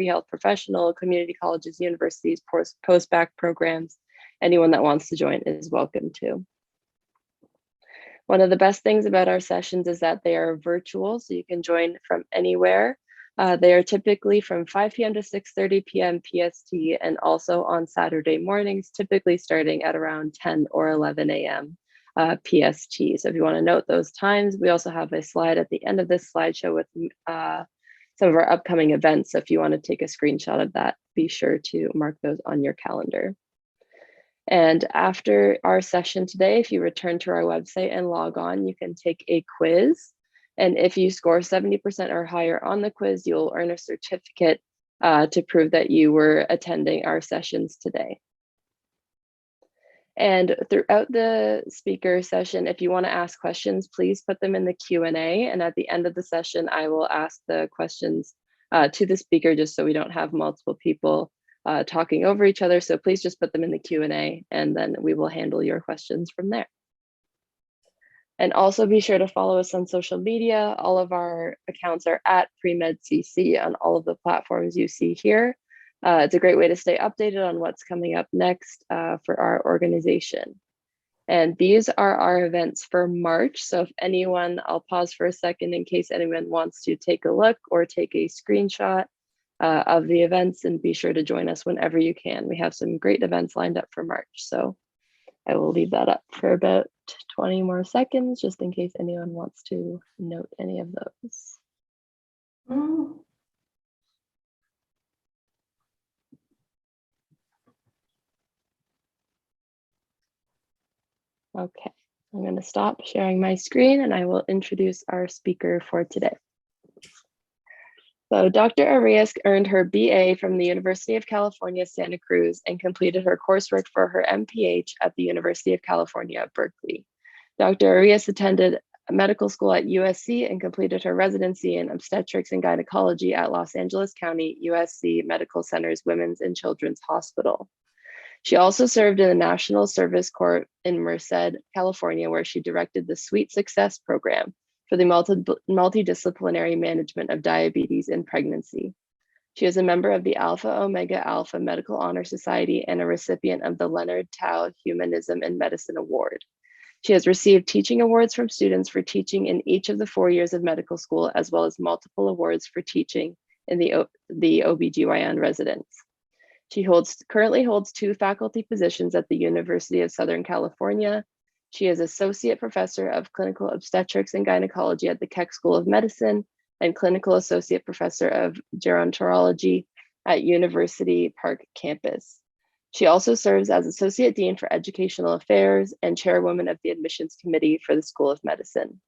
pre-health professional, community colleges, universities, post-bacc programs. Anyone that wants to join is welcome to. One of the best things about our sessions is that they are virtual, so you can join from anywhere. They are typically from 5 p.m. to 6:30 p.m. PST, and also on Saturday mornings, typically starting at around 10 or 11 a.m. PST. So if you want to note those times, we also have a slide at the end of this slideshow with some of our upcoming events. So if you want to take a screenshot of that, be sure to mark those on your calendar. And after our session today, if you return to our website and log on, you can take a quiz. And if you score 70% or higher on the quiz, you'll earn a certificate to prove that you were attending our sessions today. And throughout the speaker session, if you want to ask questions, please put them in the Q&A. And at the end of the session, I will ask the questions to the speaker, just so we don't have multiple people talking over each other. So please just put them in the Q&A, and then we will handle your questions from there. And also be sure to follow us on social media. All of our accounts are at PreMedCC on all of the platforms you see here. It's a great way to stay updated on what's coming up next for our organization. And these are our events for March. So if anyone, I'll pause for a second in case anyone wants to take a look or take a screenshot of the events, and be sure to join us whenever you can. We have some great events lined up for March. So I will leave that up for about 20 more seconds, just in case anyone wants to note any of those. Okay, I'm going to stop sharing my screen and I will introduce our speaker for today. So Dr. Arias earned her BA from the University of California, Santa Cruz, and completed her coursework for her MPH at the University of California, Berkeley. Dr. Arias attended medical school at USC and completed her residency in obstetrics and gynecology at Los Angeles County USC Medical Center's Women's and Children's Hospital. She also served in the National Service Corps in Merced, California, where she directed the Sweet Success program for the multidisciplinary management of diabetes in pregnancy. She is a member of the Alpha Omega Alpha Medical Honor Society and a recipient of the Leonard Tao Humanism in Medicine Award. She has received teaching awards from students for teaching in each of the 4 years of medical school, as well as multiple awards for teaching in the OBGYN residence. She currently holds 2 faculty positions at the University of Southern California. She is Associate Professor of Clinical Obstetrics and Gynecology at the Keck School of Medicine and Clinical Associate Professor of Gerontology at University Park Campus. She also serves as Associate Dean for Educational Affairs and Chairwoman of the Admissions Committee for the School of Medicine.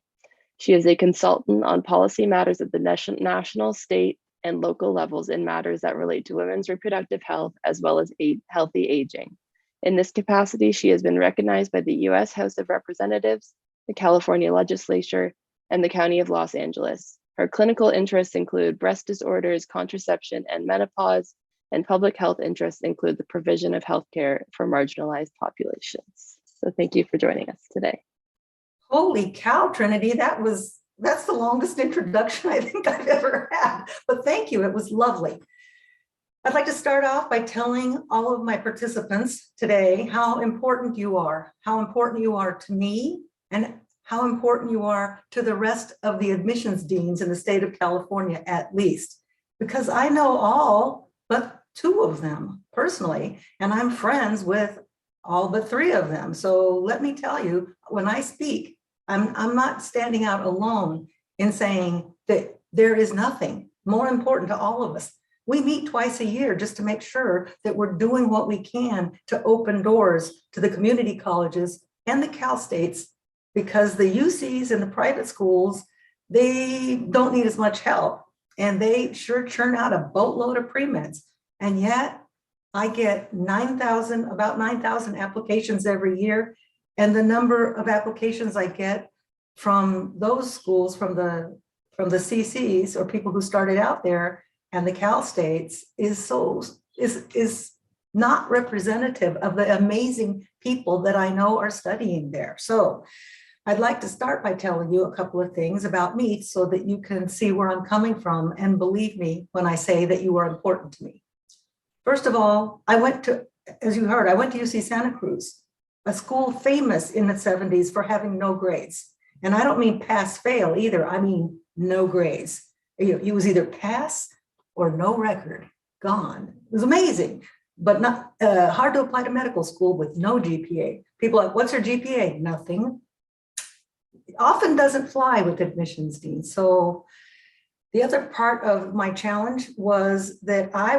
She is a consultant on policy matters at the national, state, and local levels in matters that relate to women's reproductive health, as well as healthy aging. In this capacity, she has been recognized by the U.S. House of Representatives, the California Legislature, and the County of Los Angeles. Her clinical interests include breast disorders, contraception, and menopause, and public health interests include the provision of healthcare for marginalized populations. So thank you for joining us today. Holy cow, Trinity, that's the longest introduction I think I've ever had, but thank you, it was lovely. I'd like to start off by telling all of my participants today how important you are to me, and how important you are to the rest of the admissions deans in the state of California, at least, because I know all but 2 of them personally, and I'm friends with all but 3 of them. So let me tell you, when I speak, I'm not standing out alone in saying that there is nothing more important to all of us. We meet twice a year just to make sure that we're doing what we can to open doors to the community colleges and the Cal States, because the UCs and the private schools, they don't need as much help, and they sure churn out a boatload of pre-meds. And yet I get about 9,000 applications every year. And the number of applications I get from those schools, from the CCs or people who started out there, and the Cal States is not representative of the amazing people that I know are studying there. So I'd like to start by telling you a couple of things about me so that you can see where I'm coming from and believe me when I say that you are important to me. First of all, as you heard, I went to UC Santa Cruz, a school famous in the 70s for having no grades. And I don't mean pass fail either. I mean no grades. It was either pass or no record, gone. It was amazing, but not hard to apply to medical school with no GPA. People are like, what's your GPA? Nothing. It often doesn't fly with admissions deans. So the other part of my challenge was that I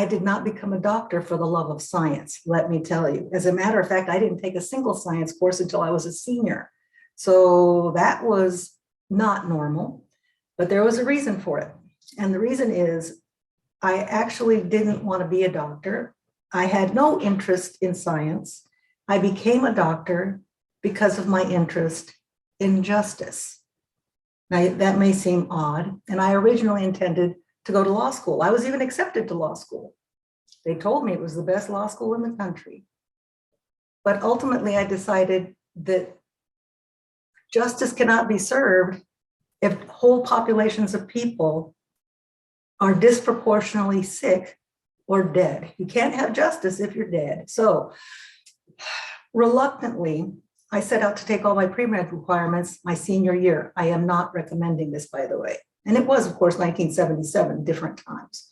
did not become a doctor for the love of science, let me tell you. As a matter of fact, I didn't take a single science course until I was a senior. So that was not normal, but there was a reason for it. And the reason is I actually didn't want to be a doctor. I had no interest in science. I became a doctor because of my interest in justice. Now, that may seem odd, and I originally intended to go to law school. I was even accepted to law school. They told me it was the best law school in the country. But ultimately, I decided that justice cannot be served if whole populations of people are disproportionately sick or dead. You can't have justice if you're dead. So reluctantly, I set out to take all my pre-med requirements my senior year. I am not recommending this, by the way. And it was, of course, 1977, different times.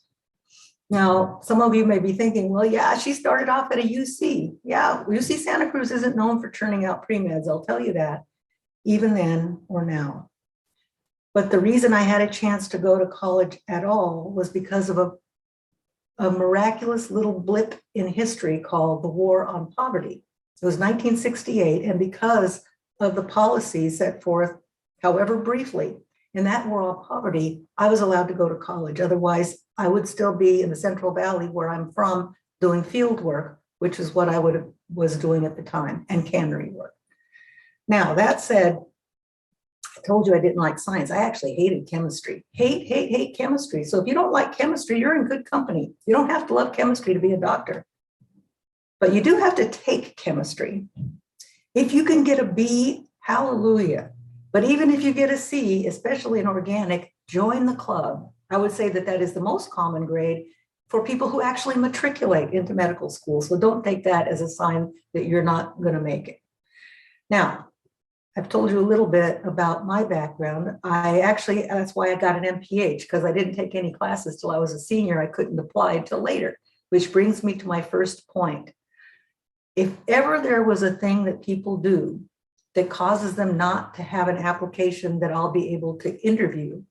Now, some of you may be thinking, well, yeah, she started off at a UC. Yeah, UC Santa Cruz isn't known for churning out pre-meds. I'll tell you that, even then or now. But the reason I had a chance to go to college at all was because of a miraculous little blip in history called the War on Poverty. It was 1968, and because of the policies set forth, however briefly, in that war on poverty, I was allowed to go to college. Otherwise, I would still be in the Central Valley where I'm from doing field work, which is what I was doing at the time, and cannery work. Now, that said, I told you I didn't like science. I actually hated chemistry. Hate chemistry. So if you don't like chemistry, you're in good company. You don't have to love chemistry to be a doctor. But you do have to take chemistry. If you can get a B, hallelujah. But even if you get a C, especially in organic, join the club. I would say that that is the most common grade for people who actually matriculate into medical school. So don't take that as a sign that you're not going to make it. Now, I've told you a little bit about my background. That's why I got an MPH, because I didn't take any classes till I was a senior. I couldn't apply until later, which brings me to my first point. If ever there was a thing that people do that causes them not to have an application that I'll be able to interview,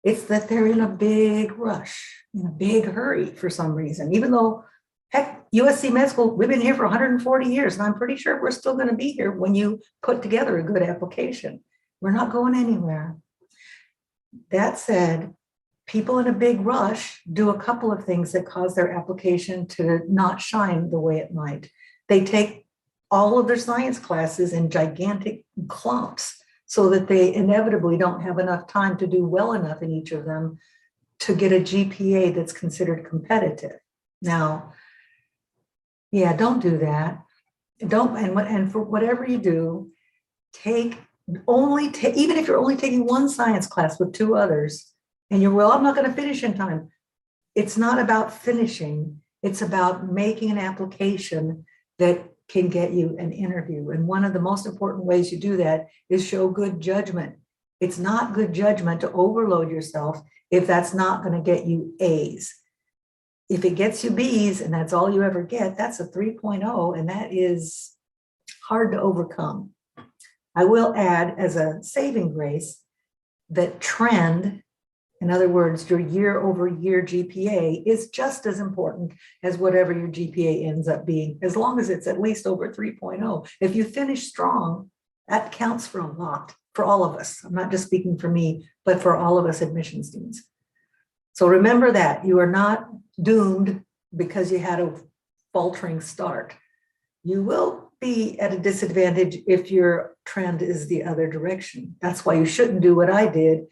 it's that they're in a big rush, in a big hurry for some reason. Even though, heck, USC Med School, we've been here for 140 years, and I'm pretty sure we're still going to be here when you put together a good application. We're not going anywhere. That said, people in a big rush do a couple of things that cause their application to not shine the way it might. They take all of their science classes in gigantic clumps so that they inevitably don't have enough time to do well enough in each of them to get a GPA that's considered competitive. Now, yeah, don't do that. And for whatever you do, even if you're only taking one science class with two others, and I'm not going to finish in time. It's not about finishing. It's about making an application that can get you an interview. And one of the most important ways you do that is show good judgment. It's not good judgment to overload yourself if that's not going to get you A's. If it gets you B's and that's all you ever get, that's a 3.0, and that is hard to overcome. I will add as a saving grace that trend, in other words, your year over year GPA is just as important as whatever your GPA ends up being, as long as it's at least over 3.0. If you finish strong, that counts for a lot for all of us. I'm not just speaking for me, but for all of us admissions deans. So remember that you are not doomed because you had a faltering start. You will be at a disadvantage if your trend is the other direction. That's why you shouldn't do what I did.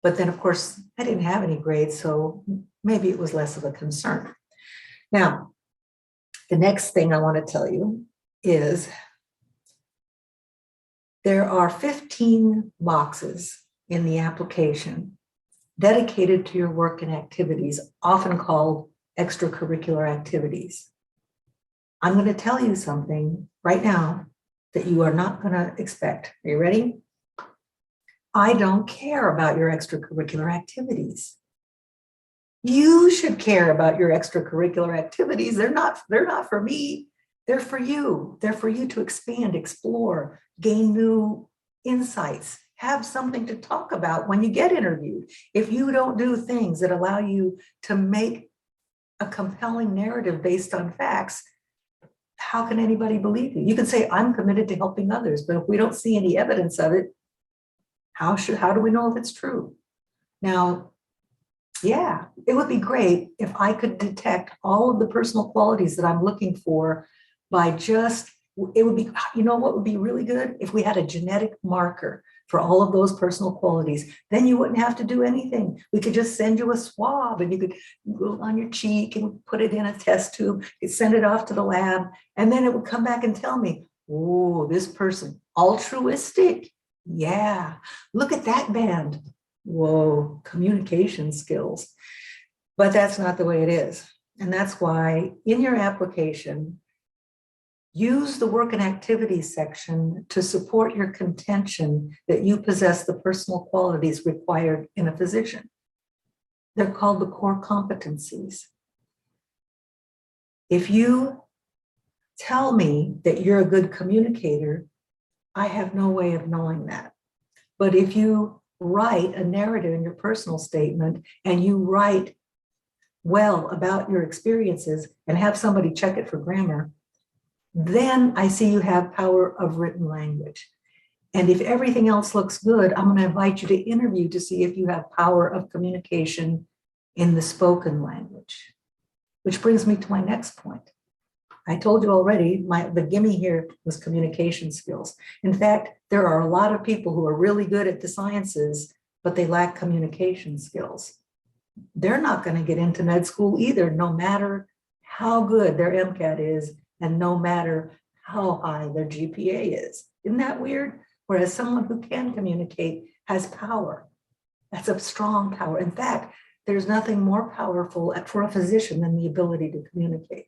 But then, of course, I didn't have any grades, so maybe it was less of a concern. Now, the next thing I want to tell you is There are 15 boxes in the application dedicated to your work and activities, often called extracurricular activities. I'm going to tell you something right now that you are not going to expect. Are you ready? I don't care about your extracurricular activities. You should care about your extracurricular activities. They're not for me. They're for you. They're for you to expand, explore, gain new insights, have something to talk about when you get interviewed. If you don't do things that allow you to make a compelling narrative based on facts, how can anybody believe you? You can say, I'm committed to helping others, but if we don't see any evidence of it, how do we know if it's true? Now, yeah, it would be great if I could detect all of the personal qualities that I'm looking for by just, it would be, you know what would be really good? If we had a genetic marker for all of those personal qualities, then you wouldn't have to do anything. We could just send you a swab and you could go on your cheek and put it in a test tube, you'd send it off to the lab, and then it would come back and tell me, oh, this person, altruistic. Yeah, look at that band. Whoa, communication skills. But that's not the way it is. And that's why in your application, use the work and activities section to support your contention that you possess the personal qualities required in a physician. They're called the core competencies. If you tell me that you're a good communicator, I have no way of knowing that. But if you write a narrative in your personal statement and you write well about your experiences and have somebody check it for grammar, then I see you have power of written language. And if everything else looks good, I'm going to invite you to interview to see if you have power of communication in the spoken language. Which brings me to my next point. I told you already, the gimme here was communication skills. In fact, there are a lot of people who are really good at the sciences, but they lack communication skills. They're not going to get into med school either, no matter how good their MCAT is and no matter how high their GPA is. Isn't that weird? Whereas someone who can communicate has power. That's a strong power. In fact, there's nothing more powerful for a physician than the ability to communicate.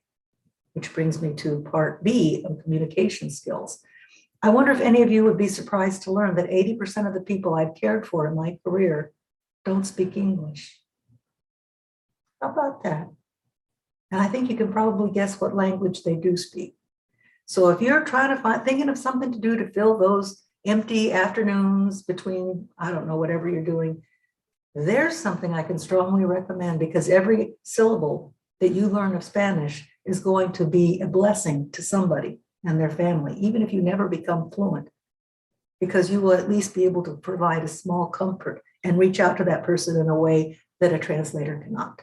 Which brings me to part B of communication skills. I wonder if any of you would be surprised to learn that 80% of the people I've cared for in my career don't speak English. How about that? And I think you can probably guess what language they do speak. So if you're trying to thinking of something to do to fill those empty afternoons between, I don't know, whatever you're doing, there's something I can strongly recommend, because every syllable that you learn of Spanish is going to be a blessing to somebody and their family, even if you never become fluent, because you will at least be able to provide a small comfort and reach out to that person in a way that a translator cannot,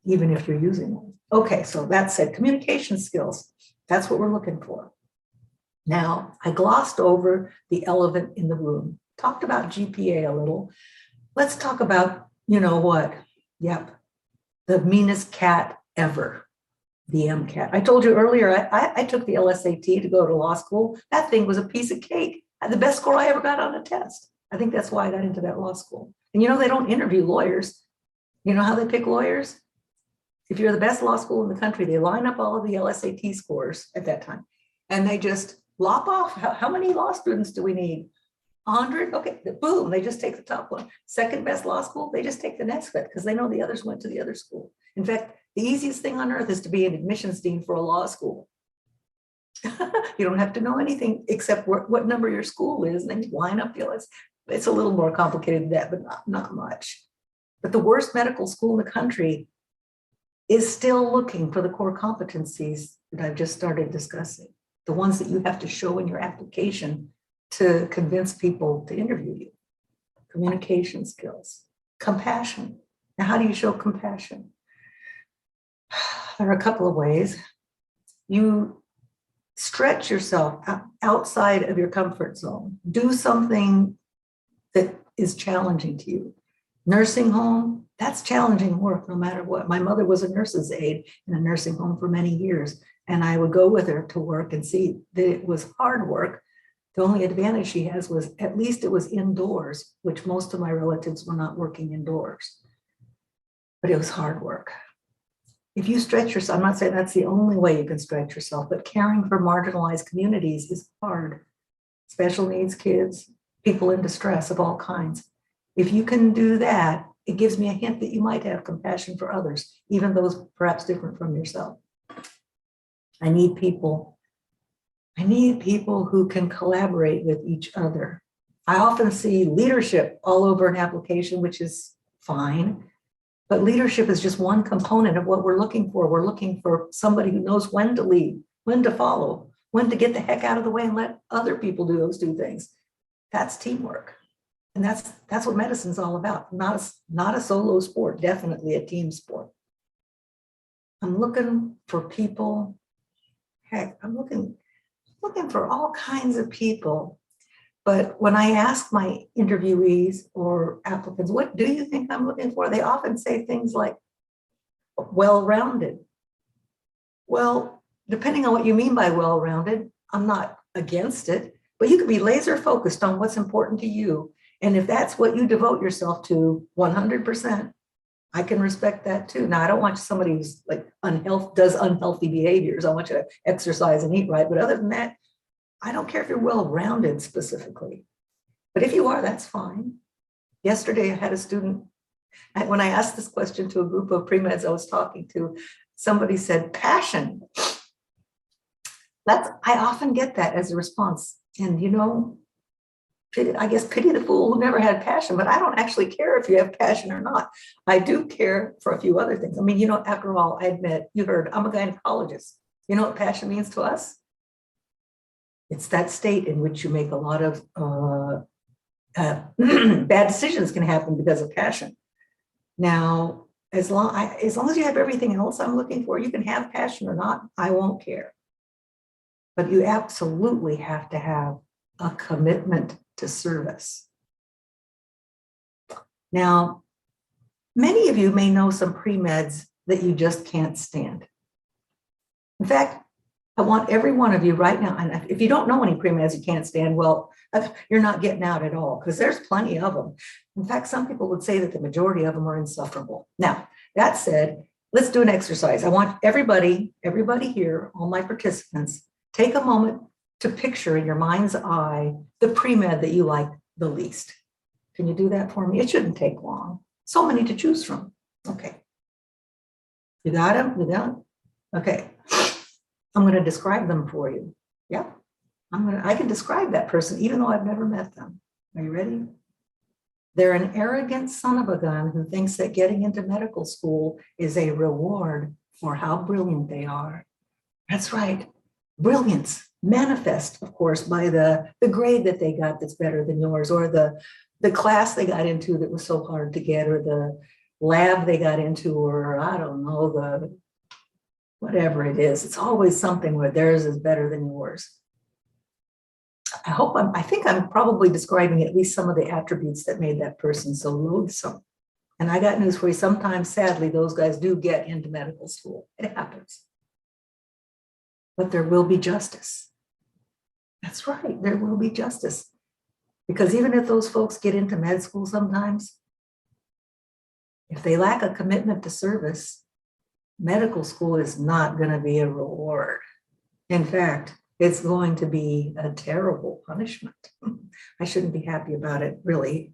even if you're using one. Okay, so that said, communication skills, that's what we're looking for. Now, I glossed over the elephant in the room, talked about GPA a little. Let's talk about, you know what? Yep, the meanest cat ever. The MCAT. I told you earlier, I took the LSAT to go to law school. That thing was a piece of cake. I had the best score I ever got on a test. I think that's why I got into that law school. And you know, they don't interview lawyers. You know how they pick lawyers? If you're the best law school in the country, they line up all of the LSAT scores at that time. And they just lop off. How many law students do we need? 100? Okay, boom, they just take the top one. Second best law school, they just take the next best because they know the others went to the other school. In fact, the easiest thing on earth is to be an admissions dean for a law school. You don't have to know anything except what number your school is, and then you line up the list. It's a little more complicated than that, but not much. But the worst medical school in the country is still looking for the core competencies that I've just started discussing, the ones that you have to show in your application to convince people to interview you. Communication skills, compassion. Now, how do you show compassion? There are a couple of ways. You stretch yourself outside of your comfort zone. Do something that is challenging to you. Nursing home, that's challenging work no matter what. My mother was a nurse's aide in a nursing home for many years, and I would go with her to work and see that it was hard work, The only advantage she has was at least it was indoors, which most of my relatives were not working indoors. But it was hard work. If you stretch yourself, I'm not saying that's the only way you can stretch yourself, but caring for marginalized communities is hard. Special needs kids, people in distress of all kinds. If you can do that, it gives me a hint that you might have compassion for others, even those perhaps different from yourself. I need people who can collaborate with each other. I often see leadership all over an application, which is fine, but leadership is just one component of what we're looking for. We're looking for somebody who knows when to lead, when to follow, when to get the heck out of the way and let other people do those two things. That's teamwork. And that's what medicine's all about. Not a solo sport, definitely a team sport. I'm looking for people. Heck, I'm looking for all kinds of people. But when I ask my interviewees or applicants, what do you think I'm looking for? They often say things like well-rounded. Well, depending on what you mean by well-rounded, I'm not against it, but you can be laser focused on what's important to you. And if that's what you devote yourself to 100%, I can respect that too. Now, I don't want somebody who's like does unhealthy behaviors. I want you to exercise and eat right. But other than that, I don't care if you're well-rounded specifically. But if you are, that's fine. Yesterday, I had a student, when I asked this question to a group of pre-meds I was talking to, somebody said passion. I often get that as a response. And you know, I guess pity the fool who never had passion, but I don't actually care if you have passion or not. I do care for a few other things. I mean, you know, after all, I admit, you heard, I'm a gynecologist. You know what passion means to us? It's that state in which you make a lot of bad decisions can happen because of passion. Now, as long as you have everything else I'm looking for, you can have passion or not, I won't care. But you absolutely have to have a commitment to service. Now, many of you may know some pre-meds that you just can't stand. In fact, I want every one of you right now, and if you don't know any pre-meds you can't stand, well, you're not getting out at all, because there's plenty of them. In fact, some people would say that the majority of them are insufferable. Now, that said, let's do an exercise. I want everybody here, all my participants, take a moment to picture in your mind's eye the pre-med that you like the least. Can you do that for me? It shouldn't take long. So many to choose from. Okay. You got them? You got them? Okay. I'm going to describe them for you. Yeah. I can describe that person even though I've never met them. Are you ready? They're an arrogant son of a gun who thinks that getting into medical school is a reward for how brilliant they are. That's right. Brilliance manifest, of course, by the grade that they got that's better than yours, or the class they got into that was so hard to get, or the lab they got into, or I don't know, the whatever it is. It's always something where theirs is better than yours. I think I'm probably describing at least some of the attributes that made that person so loathsome. And I got news for you. Sometimes, sadly, those guys do get into medical school. It happens. But there will be justice. That's right, there will be justice. Because even if those folks get into med school sometimes, if they lack a commitment to service, medical school is not going to be a reward. In fact, it's going to be a terrible punishment. I shouldn't be happy about it, really.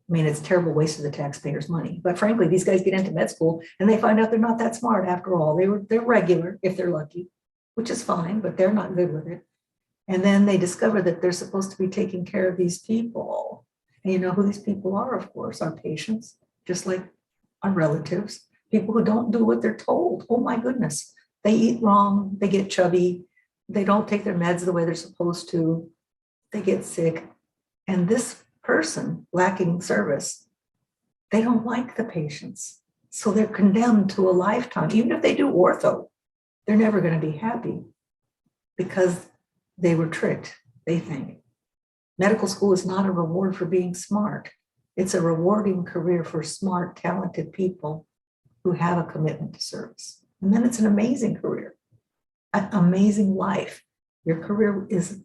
I mean, it's a terrible waste of the taxpayers' money. But frankly, these guys get into med school and they find out they're not that smart after all. They're regular if they're lucky, which is fine, but they're not good with it. And then they discover that they're supposed to be taking care of these people. And you know who these people are, of course, our patients, just like our relatives, people who don't do what they're told. Oh my goodness. They eat wrong, they get chubby, they don't take their meds the way they're supposed to, they get sick. And this person lacking service, they don't like the patients. So they're condemned to a lifetime. Even if they do ortho, they're never going to be happy because they were tricked, they think. Medical school is not a reward for being smart. It's a rewarding career for smart, talented people who have a commitment to service. And then it's an amazing career, an amazing life. Your career is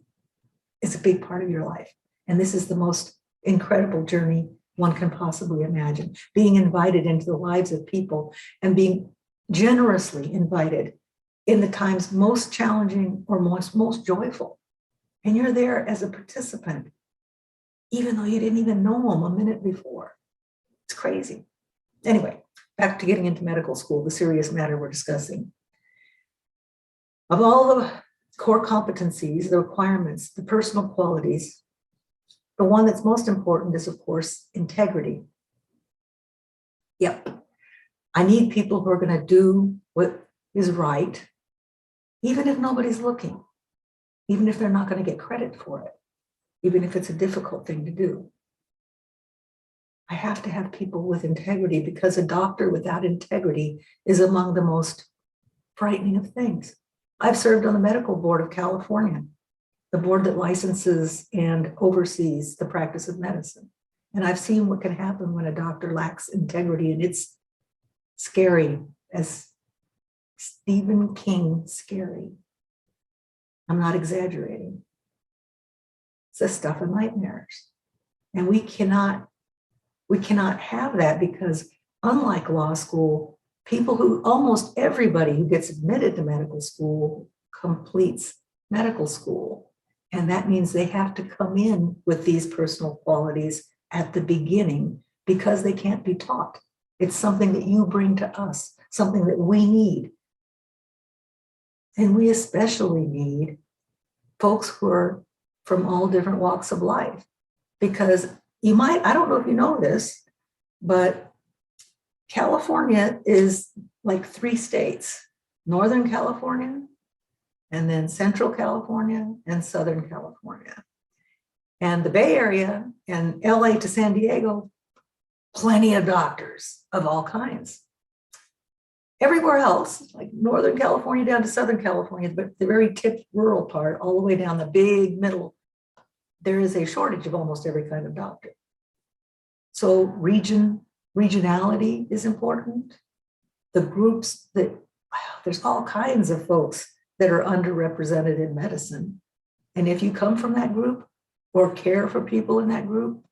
is a big part of your life. And this is the most incredible journey one can possibly imagine. Being invited into the lives of people and being generously invited in the times most challenging or most joyful. And you're there as a participant, even though you didn't even know them a minute before. It's crazy. Anyway, back to getting into medical school, the serious matter we're discussing. Of all the core competencies, the requirements, the personal qualities, the one that's most important is, of course, integrity. Yep. I need people who are going to do what is right, even if nobody's looking, even if they're not going to get credit for it, even if it's a difficult thing to do. I have to have people with integrity, because a doctor without integrity is among the most frightening of things. I've served on the medical board of California, the board that licenses and oversees the practice of medicine. And I've seen what can happen when a doctor lacks integrity, and it's scary, as Stephen King scary. I'm not exaggerating. It's the stuff of nightmares. And we cannot have that, because unlike law school, people who, almost everybody who gets admitted to medical school completes medical school. And that means they have to come in with these personal qualities at the beginning, because they can't be taught. It's something that you bring to us, something that we need. And we especially need folks who are from all different walks of life, because you might, I don't know if you know this, but California is like 3 states: Northern California, and then Central California, and Southern California. And the Bay Area and LA to San Diego, plenty of doctors of all kinds. Everywhere else, like Northern California down to Southern California, but the very tip rural part, all the way down the big middle, there is a shortage of almost every kind of doctor. So regionality is important. The groups that, there's all kinds of folks that are underrepresented in medicine. And if you come from that group or care for people in that group,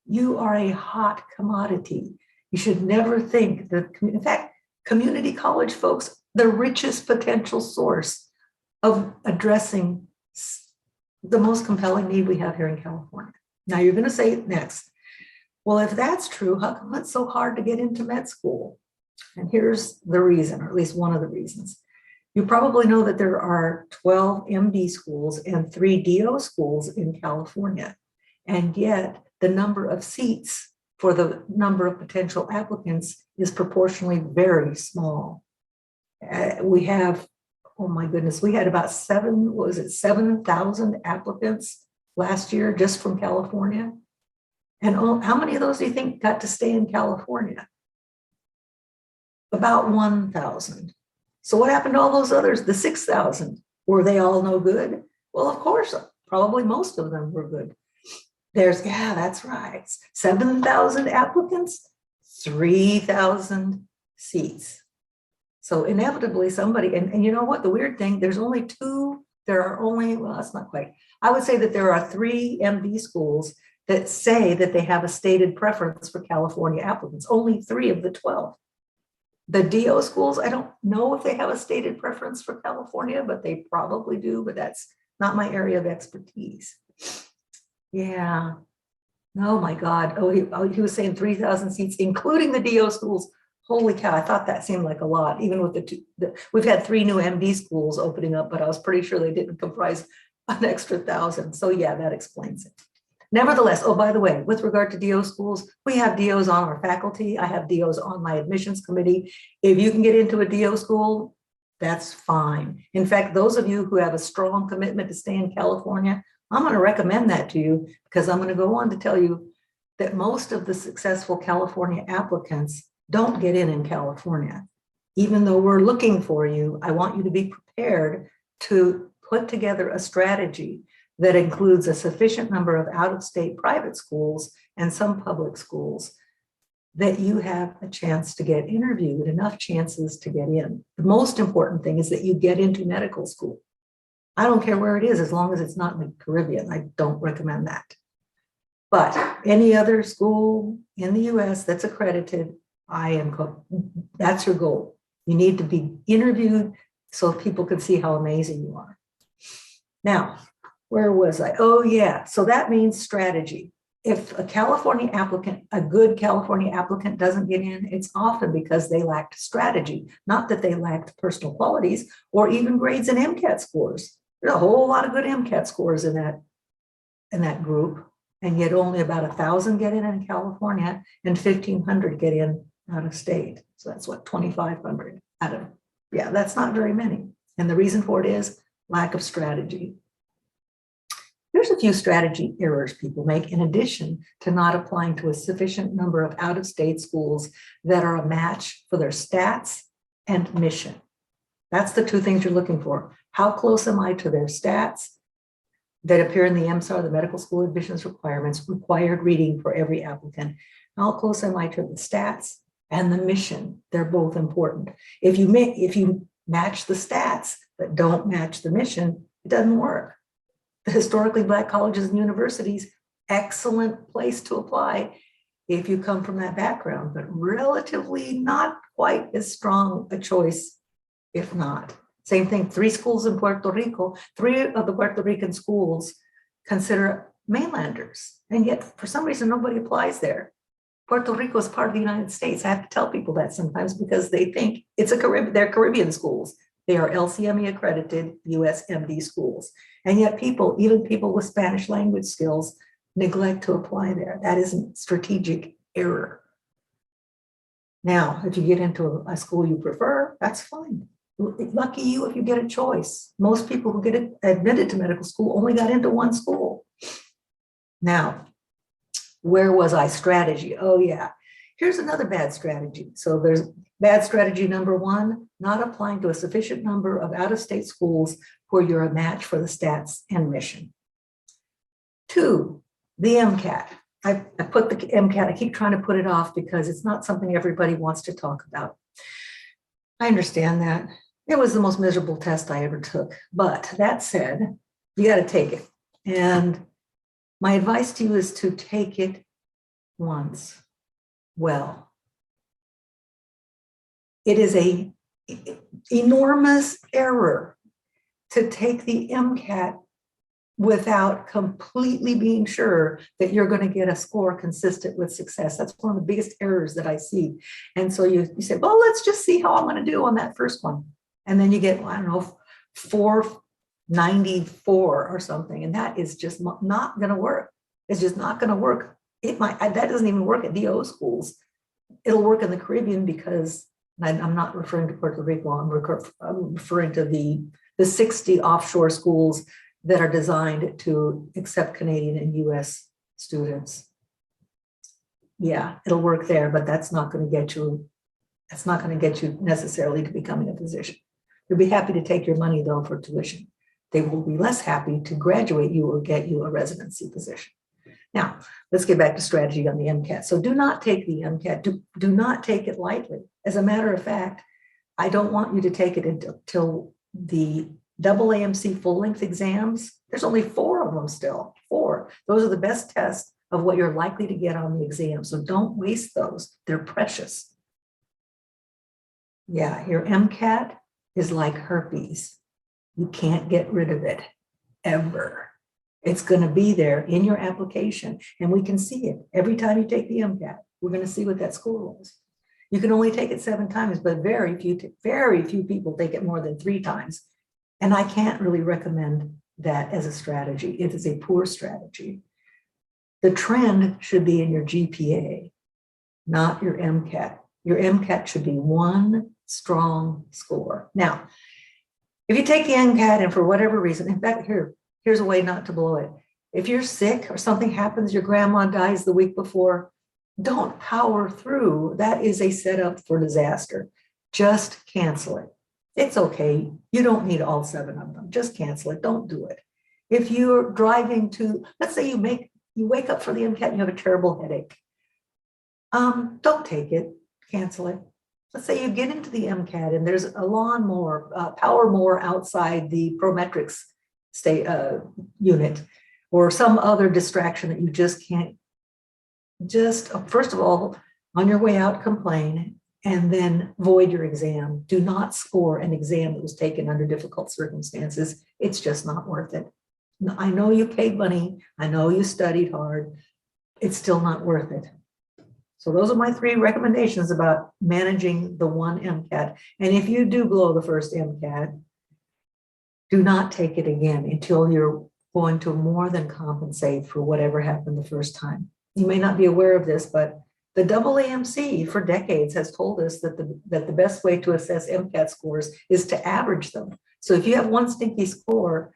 you are a hot commodity. You should never think that, in fact, community college folks, the richest potential source of addressing the most compelling need we have here in California. Now you're going to say next, well, if that's true, how come it's so hard to get into med school? And here's the reason, or at least one of the reasons. You probably know that there are 12 MD schools and 3 DO schools in California. And yet the number of seats for the number of potential applicants is proportionally very small. We have, oh my goodness, we had about 7,000 applicants last year just from California. And how many of those do you think got to stay in California? About 1,000. So what happened to all those others, the 6,000? Were they all no good? Well, of course, probably most of them were good. Yeah, that's right. 7,000 applicants, 3,000 seats. So inevitably somebody, and you know what, the weird thing, well, that's not quite. I would say that there are 3 MD schools that say that they have a stated preference for California applicants, only 3 of the 12. The DO schools, I don't know if they have a stated preference for California, but they probably do, but that's not my area of expertise. Yeah. Oh my God. He was saying 3,000 seats, including the DO schools. Holy cow. I thought that seemed like a lot, even with we've had 3 new MD schools opening up, but I was pretty sure they didn't comprise an extra 1,000. So yeah, that explains it. Nevertheless, oh, by the way, with regard to DO schools, we have DOs on our faculty. I have DOs on my admissions committee. If you can get into a DO school, that's fine. In fact, those of you who have a strong commitment to stay in California, I'm going to recommend that to you, because I'm going to go on to tell you that most of the successful California applicants don't get in California. Even though we're looking for you, I want you to be prepared to put together a strategy that includes a sufficient number of out-of-state private schools and some public schools, that you have a chance to get interviewed, enough chances to get in. The most important thing is that you get into medical school. I don't care where it is, as long as it's not in the Caribbean. I don't recommend that. But any other school in the US that's accredited, that's your goal. You need to be interviewed so people can see how amazing you are. Now, where was I? Oh yeah, so that means strategy. If a California applicant, a good California applicant doesn't get in, it's often because they lacked strategy, not that they lacked personal qualities or even grades and MCAT scores. There's a whole lot of good MCAT scores in that group, and yet only about 1,000 get in California and 1,500 get in out of state. So that's what, 2,500 out of, yeah, that's not very many. And the reason for it is lack of strategy. There's a few strategy errors people make in addition to not applying to a sufficient number of out-of-state schools that are a match for their stats and mission. That's the two things you're looking for. How close am I to their stats that appear in the MSAR, the medical school admissions requirements, required reading for every applicant? How close am I to the stats and the mission? They're both important. If you match the stats but don't match the mission, it doesn't work. The historically Black colleges and universities, excellent place to apply if you come from that background, but relatively not quite as strong a choice if not. Same thing, 3 schools in Puerto Rico, 3 of the Puerto Rican schools consider mainlanders, and yet for some reason nobody applies there. Puerto Rico is part of the United States. I have to tell people that sometimes because they think they're Caribbean schools. They are LCME accredited US MD schools. And yet even people with Spanish language skills neglect to apply there. That is a strategic error. Now, if you get into a school you prefer, that's fine. Lucky you if you get a choice. Most people who get admitted to medical school only got into one school. Now, where was I? Strategy. Oh yeah, here's another bad strategy. So there's bad strategy number 1, not applying to a sufficient number of out-of-state schools where you're a match for the stats and mission. 2, the MCAT. I put the MCAT, I keep trying to put it off because it's not something everybody wants to talk about. I understand that. It was the most miserable test I ever took. But that said, you got to take it. And my advice to you is to take it once well. It is an enormous error to take the MCAT without completely being sure that you're going to get a score consistent with success. That's one of the biggest errors that I see. And so you say, well, let's just see how I'm going to do on that first one. And then you get, I don't know, 494 or something. And that is just not going to work. It's just not going to work. That doesn't even work at DO schools. It'll work in the Caribbean because I'm not referring to Puerto Rico. I'm referring to the 60 offshore schools that are designed to accept Canadian and US students. Yeah, it'll work there, but that's not going to get you necessarily to becoming a physician. You'll be happy to take your money though for tuition. They will be less happy to graduate you or get you a residency position. Now, let's get back to strategy on the MCAT. So do not take the MCAT, do not take it lightly. As a matter of fact, I don't want you to take it until the AAMC full-length exams. There's only 4 of them still, 4. Those are the best tests of what you're likely to get on the exam. So don't waste those. They're precious. Yeah, your MCAT is like herpes. You can't get rid of it ever. It's going to be there in your application, and we can see it every time you take the MCAT. We're going to see what that score was. You can only take it 7 times, but very few people take it more than 3 times. And I can't really recommend that as a strategy. It is a poor strategy. The trend should be in your GPA, not your MCAT. Your MCAT should be 1 strong score. Now, if you take the MCAT and for whatever reason, in fact, here's a way not to blow it. If you're sick or something happens, your grandma dies the week before, don't power through. That is a setup for disaster. Just cancel it. It's okay. You don't need all 7 of them. Just cancel it. Don't do it. If you're driving to, let's say you wake up for the MCAT and you have a terrible headache. Don't take it. Cancel it. Let's say you get into the MCAT and there's a lawnmower, power mower outside the Prometrics unit or some other distraction that you just can't, first of all, on your way out, complain, and then void your exam. Do not score an exam that was taken under difficult circumstances. It's just not worth it. I know you paid money. I know you studied hard. It's still not worth it. So those are my 3 recommendations about managing the one MCAT. And if you do blow the first MCAT, do not take it again until you're going to more than compensate for whatever happened the first time. You may not be aware of this, but the AAMC for decades has told us that the best way to assess MCAT scores is to average them. So if you have one stinky score,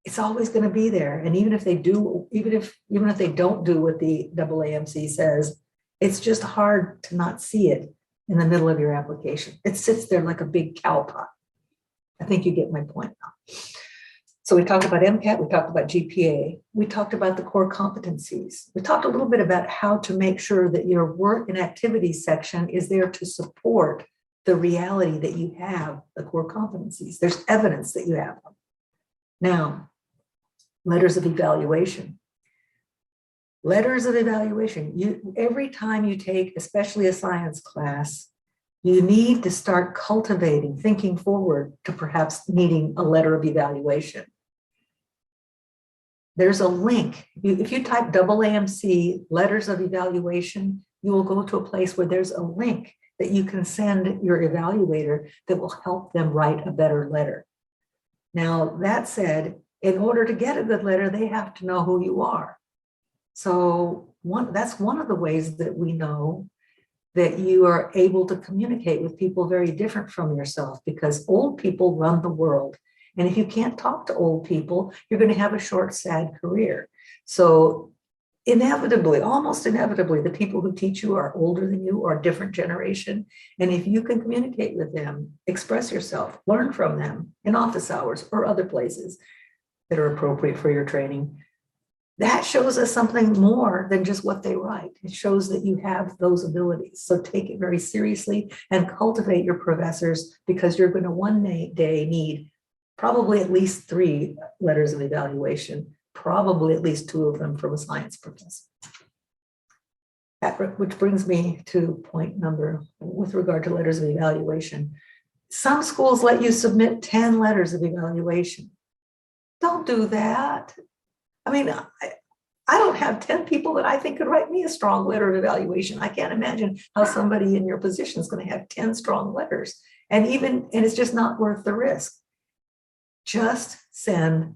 it's always going to be there. And even if they do, even if they don't do what the AAMC says, it's just hard to not see it in the middle of your application. It sits there like a big cow pot. I think you get my point now. So we talked about MCAT, we talked about GPA, we talked about the core competencies. We talked a little bit about how to make sure that your work and activities section is there to support the reality that you have the core competencies. There's evidence that you have them. Now, letters of evaluation. Letters of evaluation. Every time you take, especially a science class, you need to start cultivating, thinking forward to perhaps needing a letter of evaluation. There's a link. If you type AAMC letters of evaluation, you will go to a place where there's a link that you can send your evaluator that will help them write a better letter. Now, that said, in order to get a good letter, they have to know who you are. So that's one of the ways that we know that you are able to communicate with people very different from yourself, because old people run the world. And if you can't talk to old people, you're going to have a short, sad career. So inevitably, almost inevitably, the people who teach you are older than you or a different generation. And if you can communicate with them, express yourself, learn from them in office hours or other places that are appropriate for your training, that shows us something more than just what they write. It shows that you have those abilities. So take it very seriously and cultivate your professors, because you're going to one day need probably at least 3 letters of evaluation, probably at least 2 of them from a science professor. Which brings me to point number with regard to letters of evaluation. Some schools let you submit 10 letters of evaluation. Don't do that. I mean, I don't have 10 people that I think could write me a strong letter of evaluation. I can't imagine how somebody in your position is going to have 10 strong letters. And it's just not worth the risk. Just send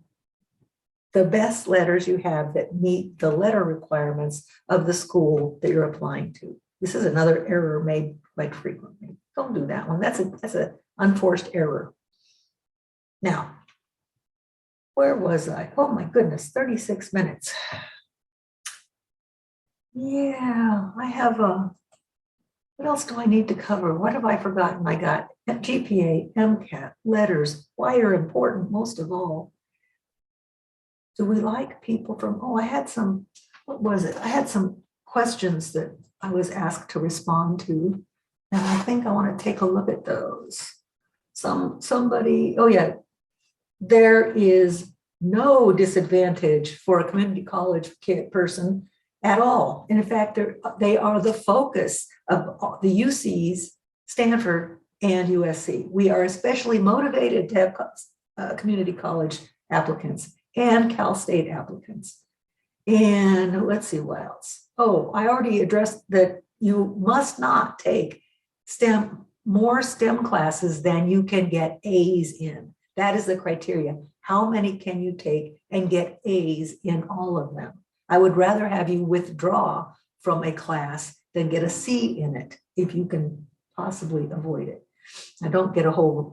the best letters you have that meet the letter requirements of the school that you're applying to. This is another error made quite frequently. Don't do that one. That's an unforced error. Now, where was I? Oh my goodness, 36 minutes. Yeah, I have what else do I need to cover? What have I forgotten? I got GPA, MCAT, letters. Why are important most of all? Do we like people from, I had some, what was it? I had some questions that I was asked to respond to, and I think I want to take a look at those. Somebody, oh yeah, there is no disadvantage for a community college person at all. And in fact, they are the focus of the UCs, Stanford, and USC. We are especially motivated to have community college applicants and Cal State applicants. And let's see what else. Oh, I already addressed that you must not take more STEM classes than you can get A's in. That is the criteria. How many can you take and get A's in all of them? I would rather have you withdraw from a class than get a C in it if you can possibly avoid it. I don't get a whole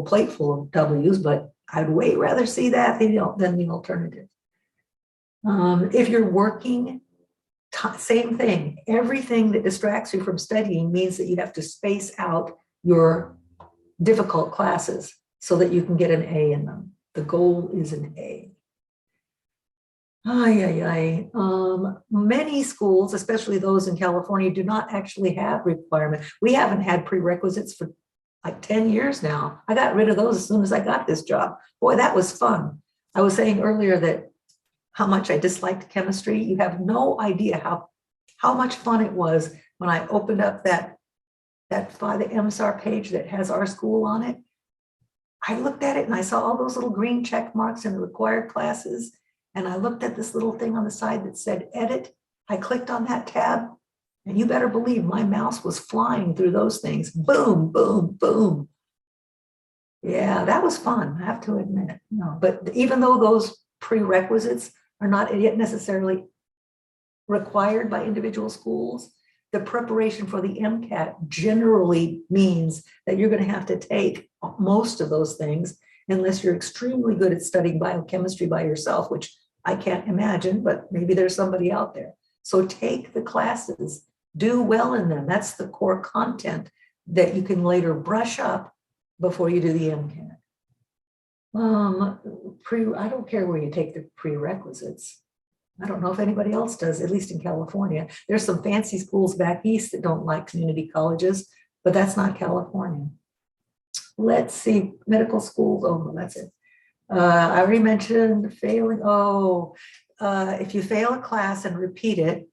plate full of W's, but I'd way rather see that than the alternative. If you're working, same thing. Everything that distracts you from studying means that you have to space out your difficult classes so that you can get an A in them. The goal is an A. Many schools, especially those in California, do not actually have requirements. We haven't had prerequisites for like 10 years now. I got rid of those as soon as I got this job. Boy, that was fun. I was saying earlier that how much I disliked chemistry. You have no idea how much fun it was when I opened up the MSAR page that has our school on it. I looked at it and I saw all those little green check marks in the required classes. And I looked at this little thing on the side that said edit. I clicked on that tab, and you better believe my mouse was flying through those things. Boom, boom, boom. Yeah, that was fun, I have to admit. No, but even though those prerequisites are not yet necessarily required by individual schools, the preparation for the MCAT generally means that you're going to have to take most of those things, unless you're extremely good at studying biochemistry by yourself, which I can't imagine, but maybe there's somebody out there. So take the classes, do well in them. That's the core content that you can later brush up before you do the MCAT. I don't care where you take the prerequisites. I don't know if anybody else does, at least in California. There's some fancy schools back east that don't like community colleges, but that's not California. Let's see, medical schools, oh, no, that's it. I already mentioned failing. If you fail a class and repeat it,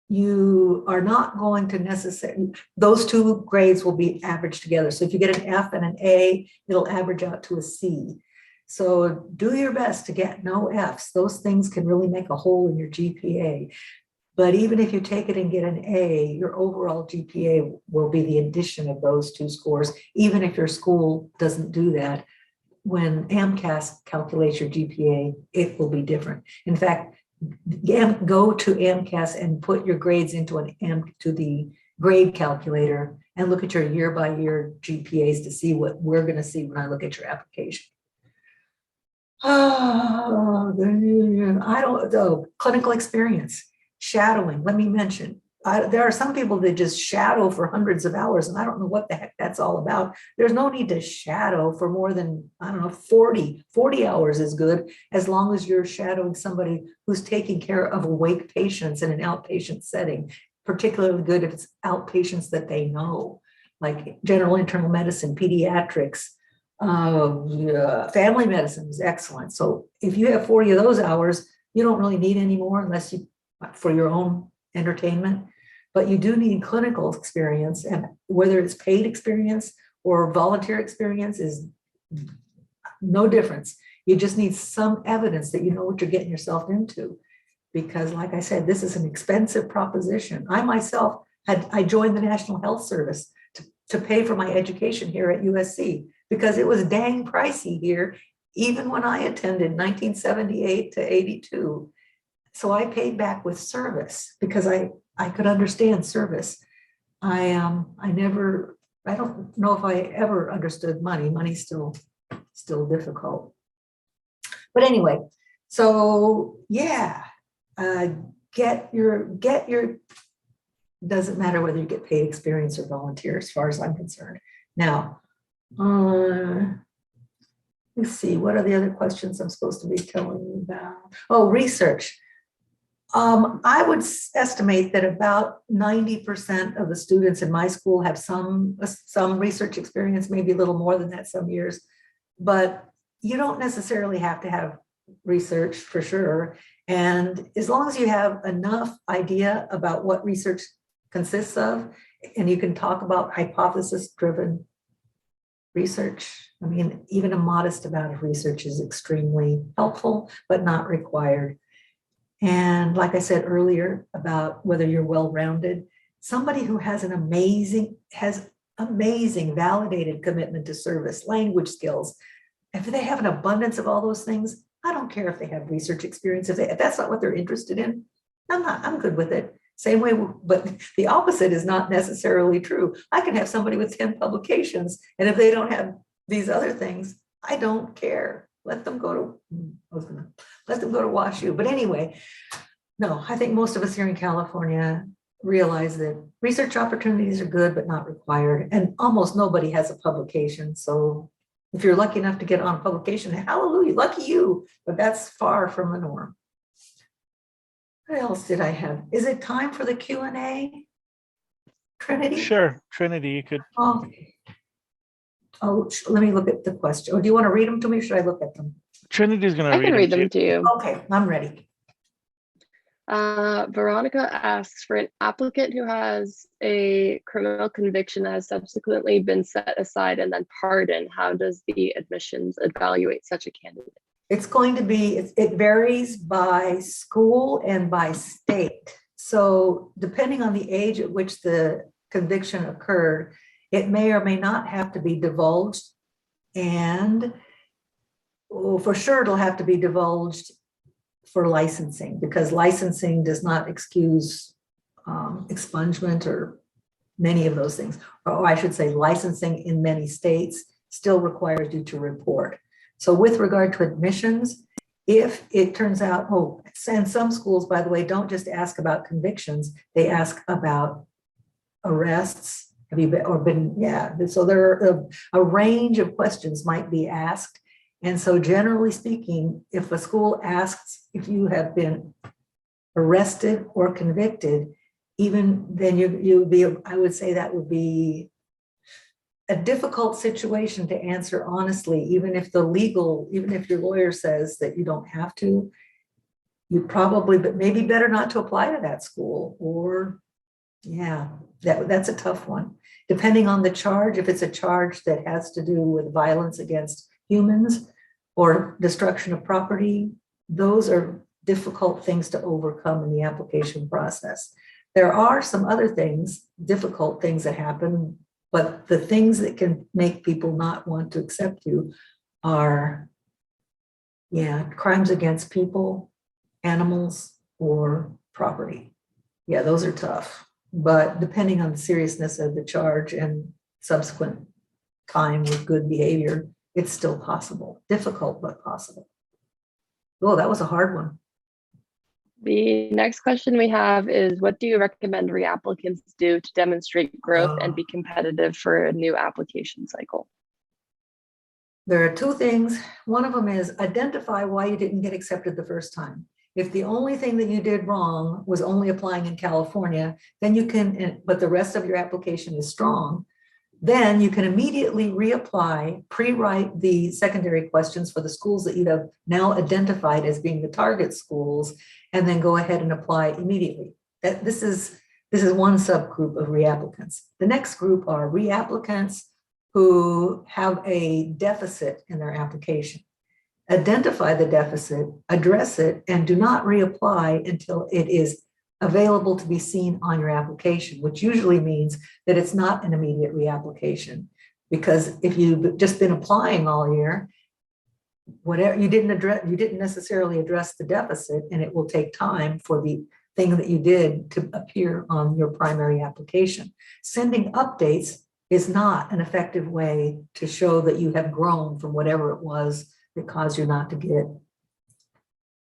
you are not going to necessarily, those two grades will be averaged together. So if you get an F and an A, it'll average out to a C. So do your best to get no Fs. Those things can really make a hole in your GPA. But even if you take it and get an A, your overall GPA will be the addition of those two scores, even if your school doesn't do that. When AMCAS calculates your GPA, it will be different. In fact, go to AMCAS and put your grades into the grade calculator and look at your year-by-year GPAs to see what we're going to see when I look at your application. Clinical experience, shadowing. Let me mention, there are some people that just shadow for hundreds of hours, and I don't know what the heck that's all about. There's no need to shadow for more than, I don't know, 40 hours is good, as long as you're shadowing somebody who's taking care of awake patients in an outpatient setting, particularly good if it's outpatients that they know, like general internal medicine, pediatrics, family medicine is excellent. So if you have 40 of those hours, you don't really need any more unless you, for your own entertainment. But you do need clinical experience, and whether it's paid experience or volunteer experience is no difference. You just need some evidence that you know what you're getting yourself into. Because like I said, this is an expensive proposition. I myself I joined the National Health Service to pay for my education here at USC, because it was dang pricey here, even when I attended 1978 to 82. So I paid back with service because I could understand service. I don't know if I ever understood money. Money's still difficult. But anyway, so yeah, get your, doesn't matter whether you get paid experience or volunteer, as far as I'm concerned. Now, let's see, what are the other questions I'm supposed to be telling you about? Oh, research. I would estimate that about 90% of the students in my school have some research experience, maybe a little more than that some years, but you don't necessarily have to have research for sure. And as long as you have enough idea about what research consists of, and you can talk about hypothesis-driven research, I mean, even a modest amount of research is extremely helpful, but not required. And like I said earlier about whether you're well-rounded, somebody who has amazing validated commitment to service, language skills, if they have an abundance of all those things, I don't care if they have research experience. If that's not what they're interested in, I'm good with it. Same way, but the opposite is not necessarily true. I can have somebody with 10 publications, and if they don't have these other things, I don't care. Let them go to, let them go to WashU. But anyway, no, I think most of us here in California realize that research opportunities are good, but not required. And almost nobody has a publication. So if you're lucky enough to get on a publication, hallelujah, lucky you, but that's far from the norm. What else did I have? Is it time for the Q&A? Trinity? Sure, Trinity, you could. Okay. Oh, let me look at the question. Or do you want to read them to me? Or should I look at them? Trinity's going I to can read them too. to you. Okay, I'm ready. Veronica asks, for an applicant who has a criminal conviction that has subsequently been set aside and then pardoned, how does the admissions evaluate such a candidate? It's going to be, it varies by school and by state. So depending on the age at which the conviction occurred, it may or may not have to be divulged. And for sure, it'll have to be divulged for licensing, because licensing does not excuse expungement or many of those things. Or I should say licensing in many states still requires you to report. So with regard to admissions, if it turns out, and some schools, by the way, don't just ask about convictions, they ask about arrests. Have you been, or been, yeah. So there are a range of questions might be asked. And so generally speaking, if a school asks if you have been arrested or convicted, even then you'd be, I would say that would be a difficult situation to answer honestly, even if your lawyer says that you don't have to, you probably, but maybe better not to apply to that school. Or yeah, that's a tough one. Depending on the charge, if it's a charge that has to do with violence against humans or destruction of property, those are difficult things to overcome in the application process. There are some other things, difficult things that happen, but the things that can make people not want to accept you are, crimes against people, animals, or property. Yeah, those are tough. But depending on the seriousness of the charge and subsequent time with good behavior, it's still possible. Difficult, but possible. Oh, that was a hard one. The next question we have is, what do you recommend reapplicants do to demonstrate growth and be competitive for a new application cycle? There are two things. One of them is identify why you didn't get accepted the first time. If the only thing that you did wrong was only applying in California, then you can, but the rest of your application is strong, then you can immediately reapply, pre-write the secondary questions for the schools that you have now identified as being the target schools, and then go ahead and apply immediately. This is one subgroup of reapplicants. The next group are reapplicants who have a deficit in their application. Identify the deficit, address it, and do not reapply until it is available to be seen on your application, which usually means that it's not an immediate reapplication. Because if you've just been applying all year, whatever you didn't necessarily address the deficit, and it will take time for the thing that you did to appear on your primary application. Sending updates is not an effective way to show that you have grown from whatever it was that caused you not to get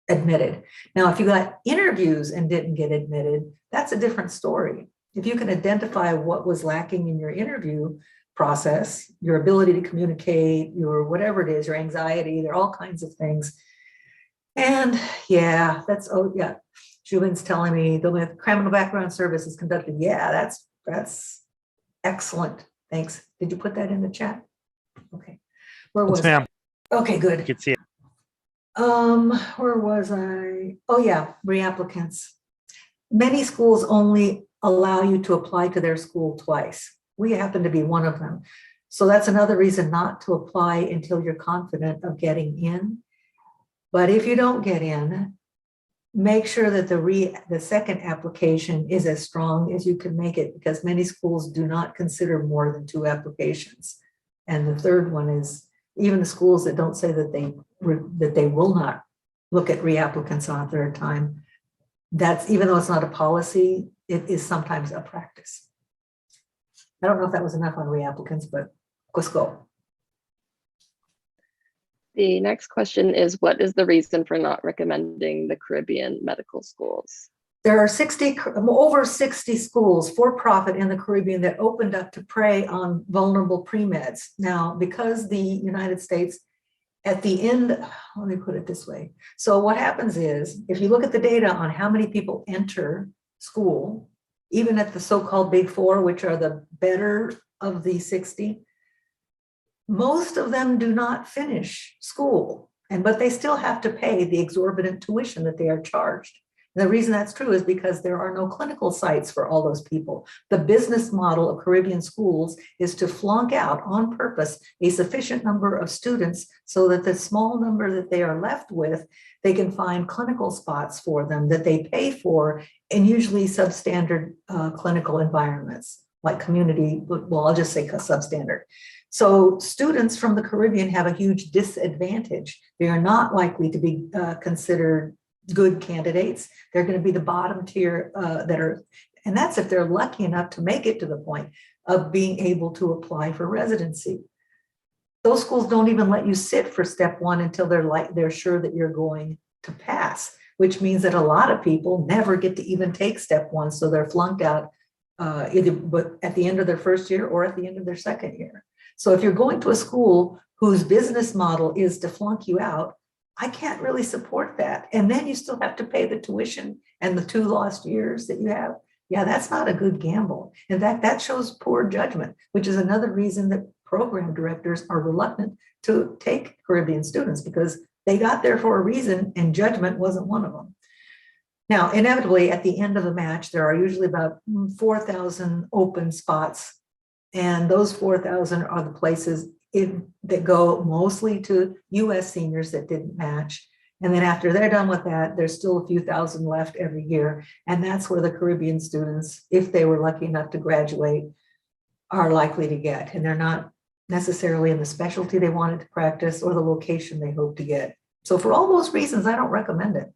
admitted. Now, if you got interviews and didn't get admitted, that's a different story. If you can identify what was lacking in your interview process, your ability to communicate, your whatever it is, your anxiety, there are all kinds of things. And yeah, Julian's telling me the criminal background service is conducted. Yeah, that's excellent. Thanks. Did you put that in the chat? Okay. Where was Yes, ma'am. Okay, good. You can see it. Where was I? Oh yeah, reapplicants. Many schools only allow you to apply to their school twice. We happen to be one of them. So that's another reason not to apply until you're confident of getting in. But if you don't get in, make sure that the second application is as strong as you can make it, because many schools do not consider more than 2 applications. And the third one is, even the schools that don't say that they will not look at reapplicants on a third time, that's, even though it's not a policy, it is sometimes a practice. I don't know if that was enough on reapplicants, but let's go. The next question is, what is the reason for not recommending the Caribbean medical schools? There are over 60 schools for profit in the Caribbean that opened up to prey on vulnerable pre-meds. Now, because the United States at the end, let me put it this way. So what happens is, if you look at the data on how many people enter school, even at the so-called Big Four, which are the better of the 60, most of them do not finish school, but they still have to pay the exorbitant tuition that they are charged. And the reason that's true is because there are no clinical sites for all those people. The business model of Caribbean schools is to flunk out on purpose a sufficient number of students so that the small number that they are left with, they can find clinical spots for them that they pay for in usually substandard clinical environments, like community, well, I'll just say substandard. So students from the Caribbean have a huge disadvantage. They are not likely to be considered good candidates. They're going to be the bottom tier and that's if they're lucky enough to make it to the point of being able to apply for residency. Those schools don't even let you sit for step one until they're sure that you're going to pass, which means that a lot of people never get to even take step one. So they're flunked out either at the end of their first year or at the end of their second year. So if you're going to a school whose business model is to flunk you out, I can't really support that. And then you still have to pay the tuition and the 2 lost years that you have. Yeah, that's not a good gamble. In fact, that shows poor judgment, which is another reason that program directors are reluctant to take Caribbean students, because they got there for a reason and judgment wasn't one of them. Now, inevitably, at the end of the match, there are usually about 4,000 open spots. And those 4,000 are the places that go mostly to US seniors that didn't match. And then after they're done with that, there's still a few thousand left every year. And that's where the Caribbean students, if they were lucky enough to graduate, are likely to get. And they're not necessarily in the specialty they wanted to practice or the location they hope to get. So for all those reasons, I don't recommend it.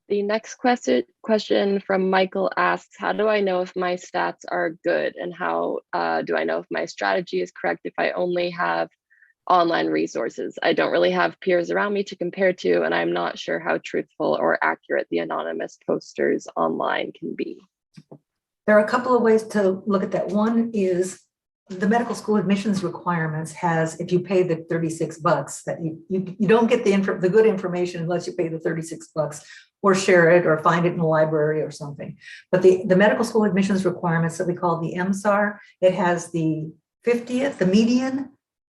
The next question from Michael asks, how do I know if my stats are good? And how do I know if my strategy is correct if I only have online resources? I don't really have peers around me to compare to, and I'm not sure how truthful or accurate the anonymous posters online can be. There are a couple of ways to look at that. One is the medical school admissions requirements has, if you pay the $36, that you don't get the good information unless you pay the $36 or share it or find it in the library or something. But the medical school admissions requirements that we call the MSAR, it has the 50th, the median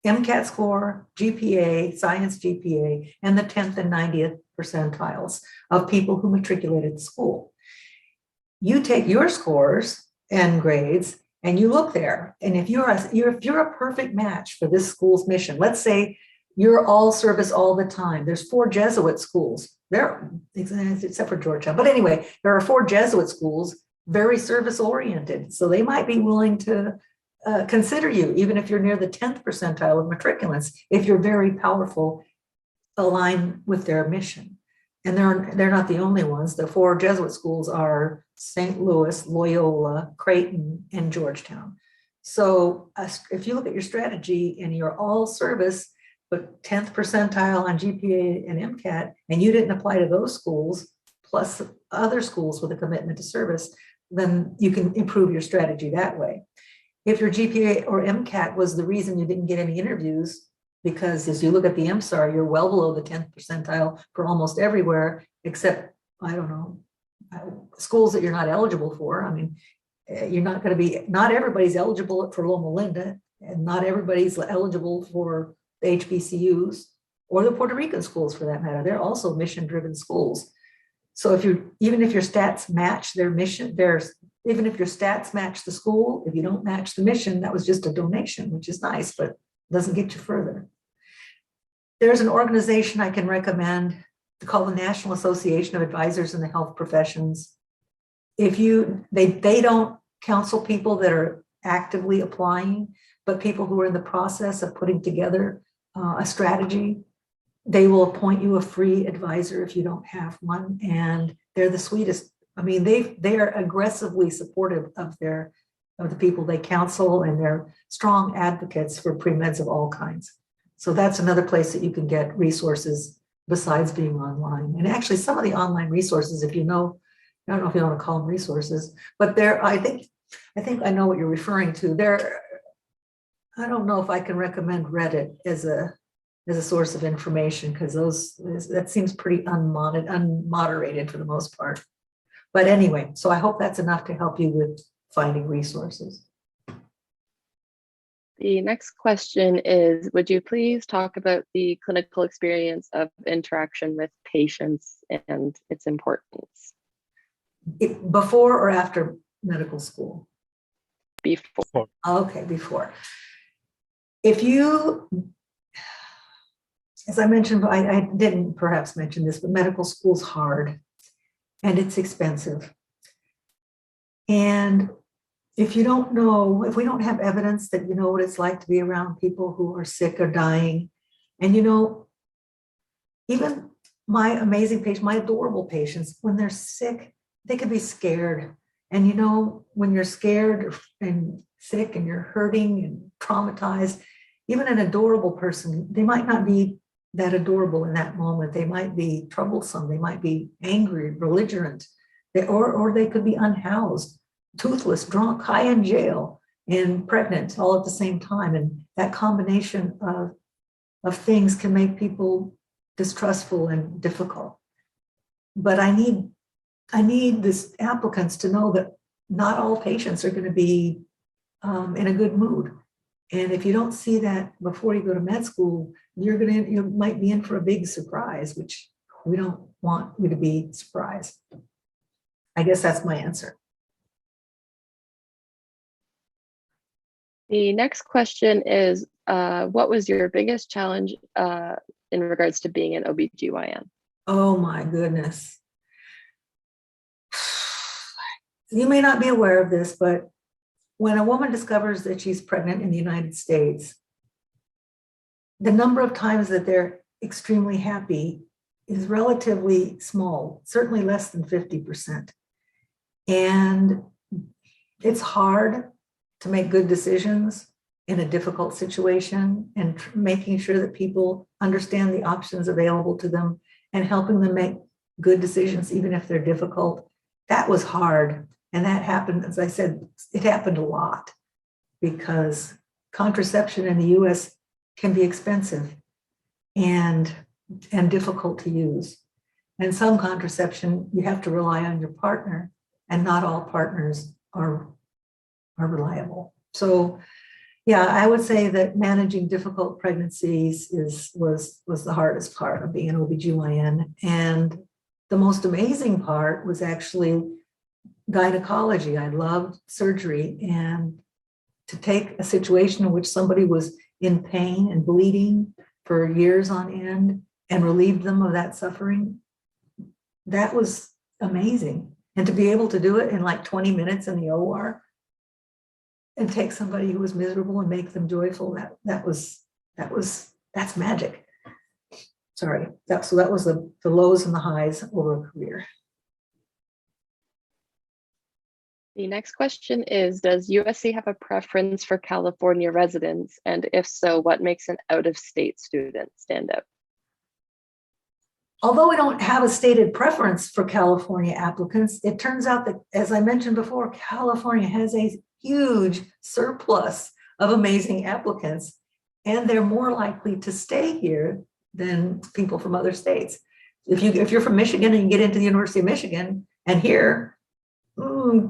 MCAT score, GPA, science GPA, and the 10th and 90th percentiles of people who matriculated to school. You take your scores and grades and you look there, and if you're a perfect match for this school's mission, let's say you're all service all the time. There's 4 Jesuit schools there, except for Georgetown. But anyway, there are 4 Jesuit schools, very service oriented. So they might be willing to consider you, even if you're near the 10th percentile of matriculants, if you're very powerful, aligned with their mission. And they're not the only ones. The 4 Jesuit schools are St. Louis, Loyola, Creighton, and Georgetown. So if you look at your strategy and you're all service, but 10th percentile on GPA and MCAT, and you didn't apply to those schools, plus other schools with a commitment to service, then you can improve your strategy that way. If your GPA or MCAT was the reason you didn't get any interviews, because as you look at the MSAR, you're well below the 10th percentile for almost everywhere, except, I don't know, schools that you're not eligible for. I mean, you're not going to be, not everybody's eligible for Loma Linda, and not everybody's eligible for the HBCUs or the Puerto Rican schools for that matter. They're also mission-driven schools. So even if your stats match their mission, even if your stats match the school, if you don't match the mission, that was just a donation, which is nice, but doesn't get you further. There's an organization I can recommend called the National Association of Advisors in the Health Professions. They don't counsel people that are actively applying, but people who are in the process of putting together a strategy. They will appoint you a free advisor if you don't have one, and they're the sweetest. I mean, they are aggressively supportive of the people they counsel, and they're strong advocates for pre-meds of all kinds. So that's another place that you can get resources besides being online. And actually, some of the online resources, if you know, I don't know if you want to call them resources, but I think I know what you're referring to. I don't know if I can recommend Reddit as a source of information, because that seems pretty unmoderated for the most part. But anyway, so I hope that's enough to help you with finding resources. The next question is, would you please talk about the clinical experience of interaction with patients and its importance? Before or after medical school? Before. Okay, before. If you, as I mentioned, I didn't perhaps mention this, but medical school's hard and it's expensive. And if you don't know, if we don't have evidence that you know what it's like to be around people who are sick or dying, and even my amazing patients, my adorable patients, when they're sick, they can be scared. And when you're scared and sick and you're hurting and traumatized, even an adorable person, they might not be that adorable in that moment. They might be troublesome. They might be angry, belligerent, or they could be unhoused, toothless, drunk, high in jail, and pregnant all at the same time. And that combination of things can make people distrustful and difficult. But I need this applicants to know that not all patients are going to be in a good mood. And if you don't see that before you go to med school, you might be in for a big surprise, which we don't want you to be surprised. I guess that's my answer. The next question is, what was your biggest challenge in regards to being an OBGYN? Oh my goodness. You may not be aware of this, but when a woman discovers that she's pregnant in the United States, the number of times that they're extremely happy is relatively small, certainly less than 50%. And it's hard to make good decisions in a difficult situation, and making sure that people understand the options available to them and helping them make good decisions, even if they're difficult. That was hard. And that happened, as I said, it happened a lot because contraception in the US can be expensive and difficult to use. And some contraception, you have to rely on your partner, and not all partners are reliable. So yeah, I would say that managing difficult pregnancies was the hardest part of being an OBGYN. And the most amazing part was actually gynecology. I loved surgery, and to take a situation in which somebody was in pain and bleeding for years on end and relieve them of that suffering, that was amazing. And to be able to do it in like 20 minutes in the OR and take somebody who was miserable and make them joyful, that's magic. Sorry, so that was the lows and the highs over a career. The next question is, does USC have a preference for California residents? And if so, what makes an out-of-state student stand out? Although we don't have a stated preference for California applicants, it turns out that, as I mentioned before, California has a huge surplus of amazing applicants, and they're more likely to stay here than people from other states. If you're from Michigan and you get into the University of Michigan and here,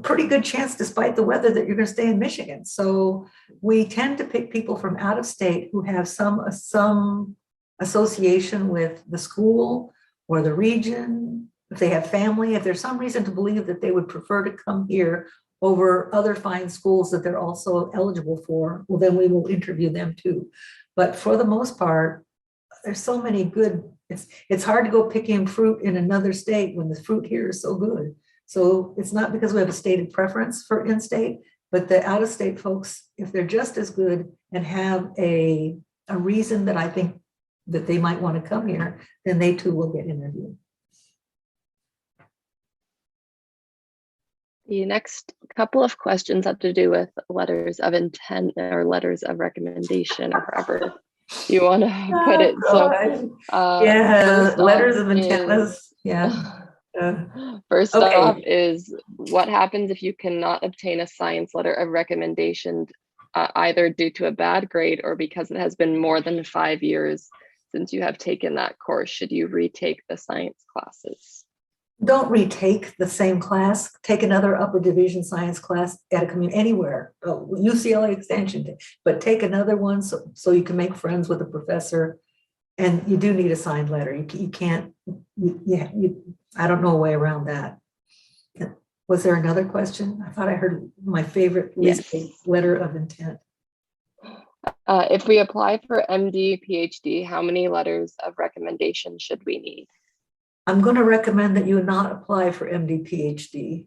pretty good chance, despite the weather, that you're going to stay in Michigan. So we tend to pick people from out of state who have some association with the school or the region. If they have family, if there's some reason to believe that they would prefer to come here over other fine schools that they're also eligible for, well, then we will interview them too. But for the most part, there's so many good, it's hard to go picking fruit in another state when the fruit here is so good. So it's not because we have a stated preference for in-state, but the out-of-state folks, if they're just as good and have a reason that I think that they might want to come here, then they too will get interviewed. The next couple of questions have to do with letters of intent or letters of recommendation, or however you want to put it. So yeah, letters of intent. First off is, what happens if you cannot obtain a science letter of recommendation, either due to a bad grade or because it has been more than 5 years since you have taken that course? Should you retake the science classes? Don't retake the same class. Take another upper division science class at a community anywhere, UCLA Extension, but take another one so you can make friends with a professor. And you do need a signed letter. You can't. I don't know a way around that. Was there another question? I thought I heard my favorite least letter of intent. If we apply for MD, PhD, how many letters of recommendation should we need? I'm going to recommend that you not apply for MD, PhD.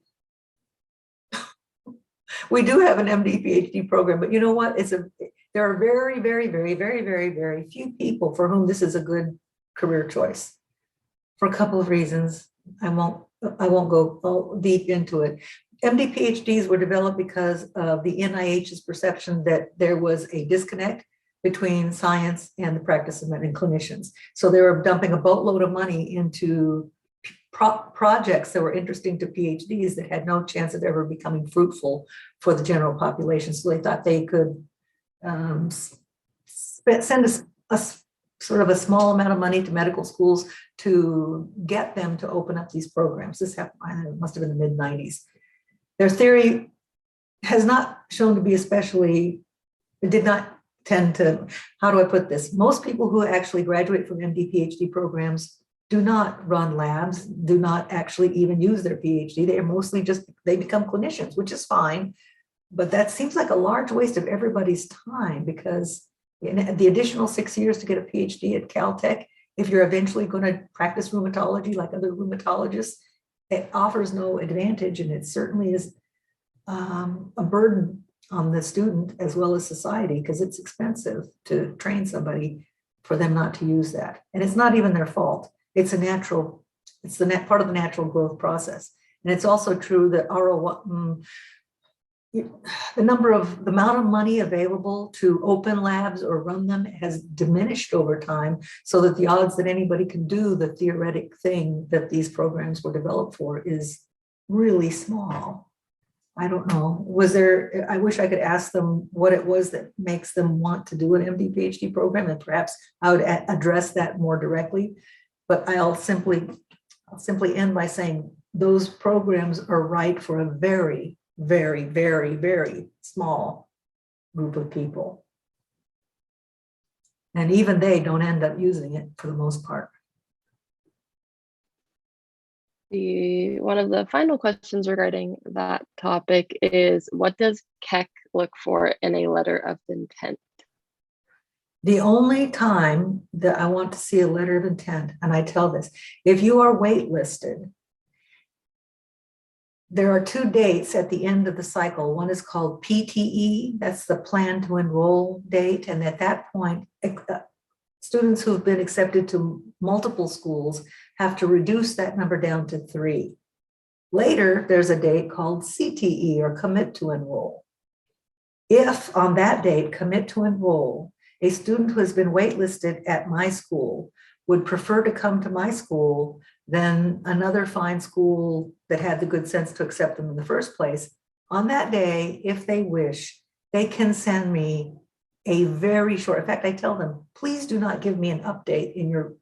We do have an MD, PhD program, but you know what? There are very, very, very, very, very, very few people for whom this is a good career choice for a couple of reasons. I won't go deep into it. MD, PhDs were developed because of the NIH's perception that there was a disconnect between science and the practice of medicine clinicians. So they were dumping a boatload of money into projects that were interesting to PhDs that had no chance of ever becoming fruitful for the general population. So they thought they could send a sort of a small amount of money to medical schools to get them to open up these programs. This happened, it must have been the mid-90s. Their theory has not shown to be it did not tend to, how do I put this? Most people who actually graduate from MD, PhD programs do not run labs, do not actually even use their PhD. They are mostly they become clinicians, which is fine. But that seems like a large waste of everybody's time, because the additional 6 years to get a PhD at Caltech, if you're eventually going to practice rheumatology like other rheumatologists, it offers no advantage, and it certainly is a burden on the student as well as society, because it's expensive to train somebody for them not to use that. And it's not even their fault. It's part of the natural growth process. And it's also true that the amount of money available to open labs or run them has diminished over time, so that the odds that anybody can do the theoretic thing that these programs were developed for is really small. I don't know. I wish I could ask them what it was that makes them want to do an MD, PhD program, and perhaps I would address that more directly. But I'll simply end by saying those programs are right for a very, very, very, very small group of people. And even they don't end up using it for the most part. One of the final questions regarding that topic is, what does Keck look for in a letter of intent? The only time that I want to see a letter of intent, and I tell this, if you are waitlisted, there are 2 dates at the end of the cycle. One is called PTE, that's the plan to enroll date. And at that point, students who have been accepted to multiple schools have to reduce that number down to 3. Later, there's a date called CTE, or commit to enroll. If on that date, commit to enroll, a student who has been waitlisted at my school would prefer to come to my school than another fine school that had the good sense to accept them in the first place, on that day, if they wish, they can send me a very short, in fact, I tell them, please do not give me an update in your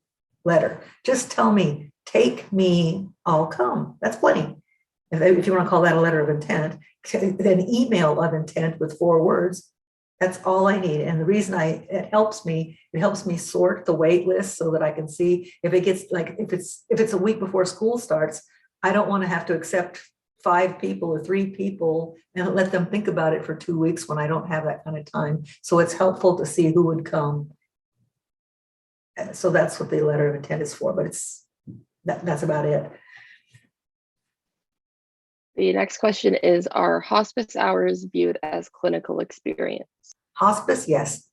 letter. Just tell me, take me, I'll come. That's plenty. If you want to call that a letter of intent, an email of intent with 4 words, that's all I need. And the reason it helps me sort the wait list so that I can see if it gets if it's a week before school starts, I don't want to have to accept 5 people or 3 people and let them think about it for 2 weeks when I don't have that kind of time. So it's helpful to see who would come. So that's what the letter of intent is for, but that's about it. The next question is, are hospice hours viewed as clinical experience? Hospice, yes.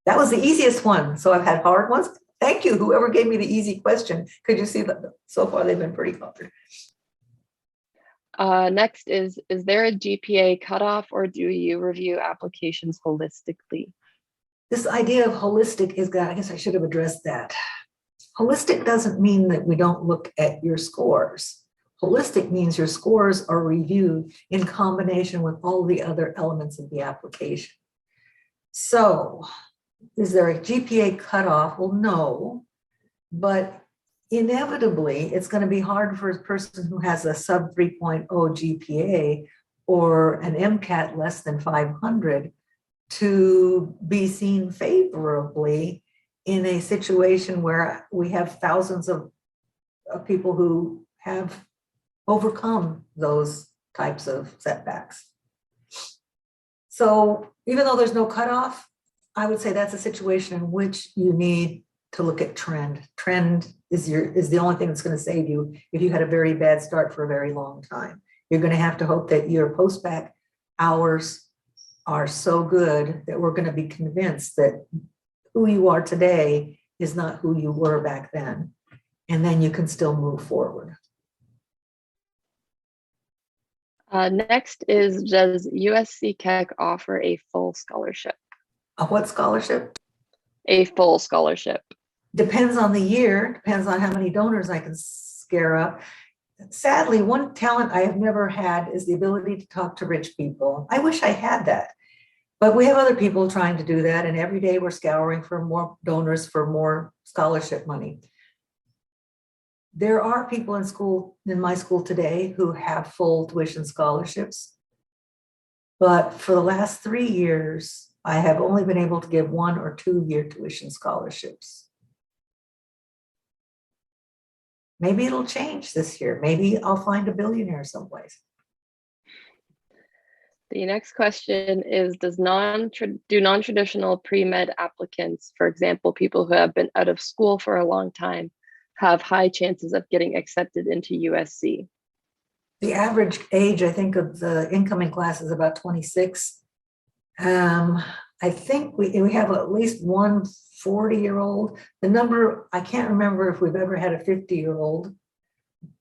That was the easiest one. So I've had hard ones. Thank you, whoever gave me the easy question. Could you see that so far they've been pretty hard. Next is there a GPA cutoff, or do you review applications holistically? This idea of holistic is, I guess I should have addressed that. Holistic doesn't mean that we don't look at your scores. Holistic means your scores are reviewed in combination with all the other elements of the application. So, is there a GPA cutoff? Well, no, but inevitably, it's going to be hard for a person who has a sub 3.0 GPA or an MCAT less than 500 to be seen favorably in a situation where we have thousands of people who have overcome those types of setbacks. So even though there's no cutoff, I would say that's a situation in which you need to look at trend. Trend is the only thing that's going to save you if you had a very bad start for a very long time. You're going to have to hope that your post-bacc hours are so good that we're going to be convinced that who you are today is not who you were back then. And then you can still move forward. Next is, does USC Keck offer a full scholarship? A what scholarship? A full scholarship. Depends on the year, depends on how many donors I can scare up. Sadly, one talent I have never had is the ability to talk to rich people. I wish I had that, but we have other people trying to do that. And every day we're scouring for more donors for more scholarship money. There are people in my school today who have full tuition scholarships, but for the last 3 years, I have only been able to give 1 or 2 year tuition scholarships. Maybe it'll change this year. Maybe I'll find a billionaire someplace. The next question is, do non-traditional pre-med applicants, for example, people who have been out of school for a long time, have high chances of getting accepted into USC? The average age, I think, of the incoming class is about 26. I think we have at least one 40-year-old. The number, I can't remember if we've ever had a 50-year-old.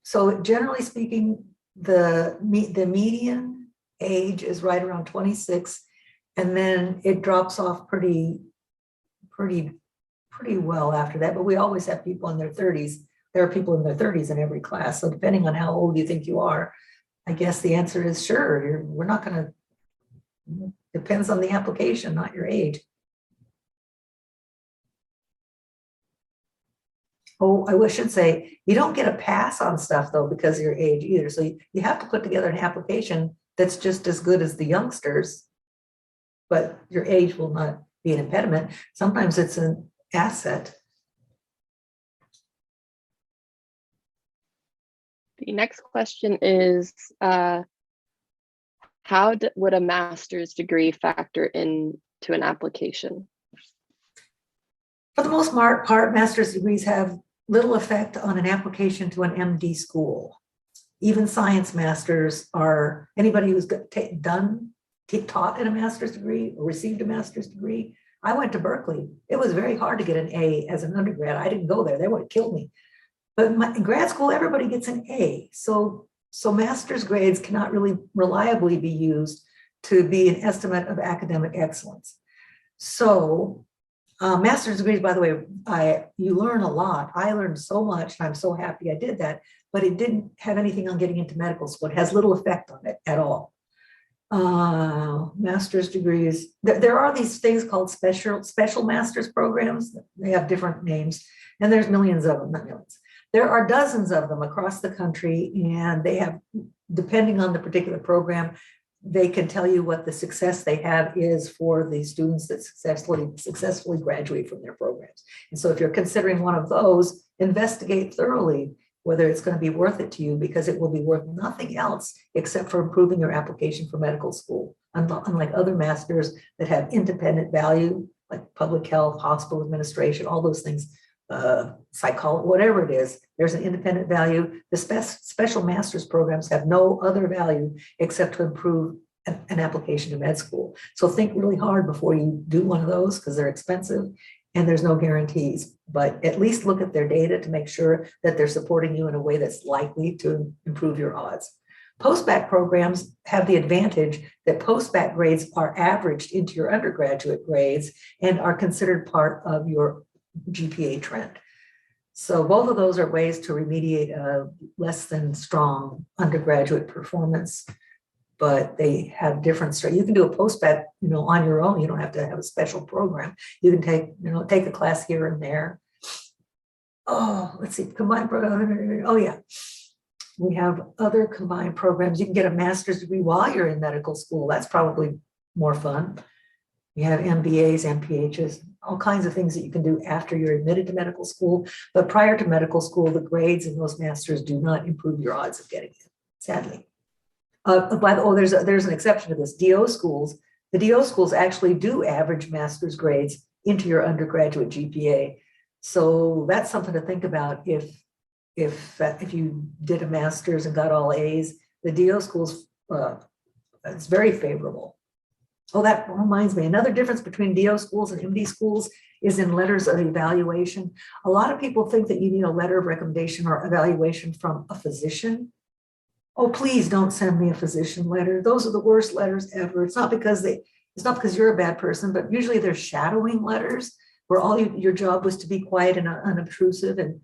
So generally speaking, the median age is right around 26, and then it drops off pretty well after that. But we always have people in their 30s. There are people in their 30s in every class. So depending on how old you think you are, I guess the answer is sure. We're not going to, depends on the application, not your age. Oh, I should say, you don't get a pass on stuff though because of your age either. So you have to put together an application that's just as good as the youngsters, but your age will not be an impediment. Sometimes it's an asset. The next question is, how would a master's degree factor into an application? For the most part, master's degrees have little effect on an application to an MD school. Even science masters are, anybody who's taught in a master's degree or received a master's degree. I went to Berkeley. It was very hard to get an A as an undergrad. I didn't go there. They would have killed me. But in grad school, everybody gets an A. So master's grades cannot really reliably be used to be an estimate of academic excellence. So master's degrees, by the way, you learn a lot. I learned so much, and I'm so happy I did that, but it didn't have anything on getting into medical school. It has little effect on it at all. Master's degrees, there are these things called special master's programs. They have different names, and there's millions of them, not millions. There are dozens of them across the country, and they have, depending on the particular program, they can tell you what the success they have is for the students that successfully graduate from their programs. And so if you're considering one of those, investigate thoroughly whether it's going to be worth it to you, because it will be worth nothing else except for improving your application for medical school. Unlike other masters that have independent value, like public health, hospital administration, all those things, psychology, whatever it is, there's an independent value. The special master's programs have no other value except to improve an application to med school. So think really hard before you do one of those, because they're expensive and there's no guarantees, but at least look at their data to make sure that they're supporting you in a way that's likely to improve your odds. Post-bacc programs have the advantage that post-bacc grades are averaged into your undergraduate grades and are considered part of your GPA trend. So both of those are ways to remediate a less than strong undergraduate performance, but they have different. You can do a post-bacc, on your own. You don't have to have a special program. You can take a class here and there. Oh, let's see, combined program. Oh, yeah. We have other combined programs. You can get a master's degree while you're in medical school. That's probably more fun. You have MBAs, MPHs, all kinds of things that you can do after you're admitted to medical school. But prior to medical school, the grades in those masters do not improve your odds of getting in, sadly. There's an exception to this. DO schools, the DO schools actually do average master's grades into your undergraduate GPA. So that's something to think about if you did a master's and got all A's. The DO schools, it's very favorable. Oh, that reminds me, another difference between DO schools and MD schools is in letters of evaluation. A lot of people think that you need a letter of recommendation or evaluation from a physician. Oh, please don't send me a physician letter. Those are the worst letters ever. It's not because you're a bad person, but usually they're shadowing letters where all your job was to be quiet and unobtrusive. And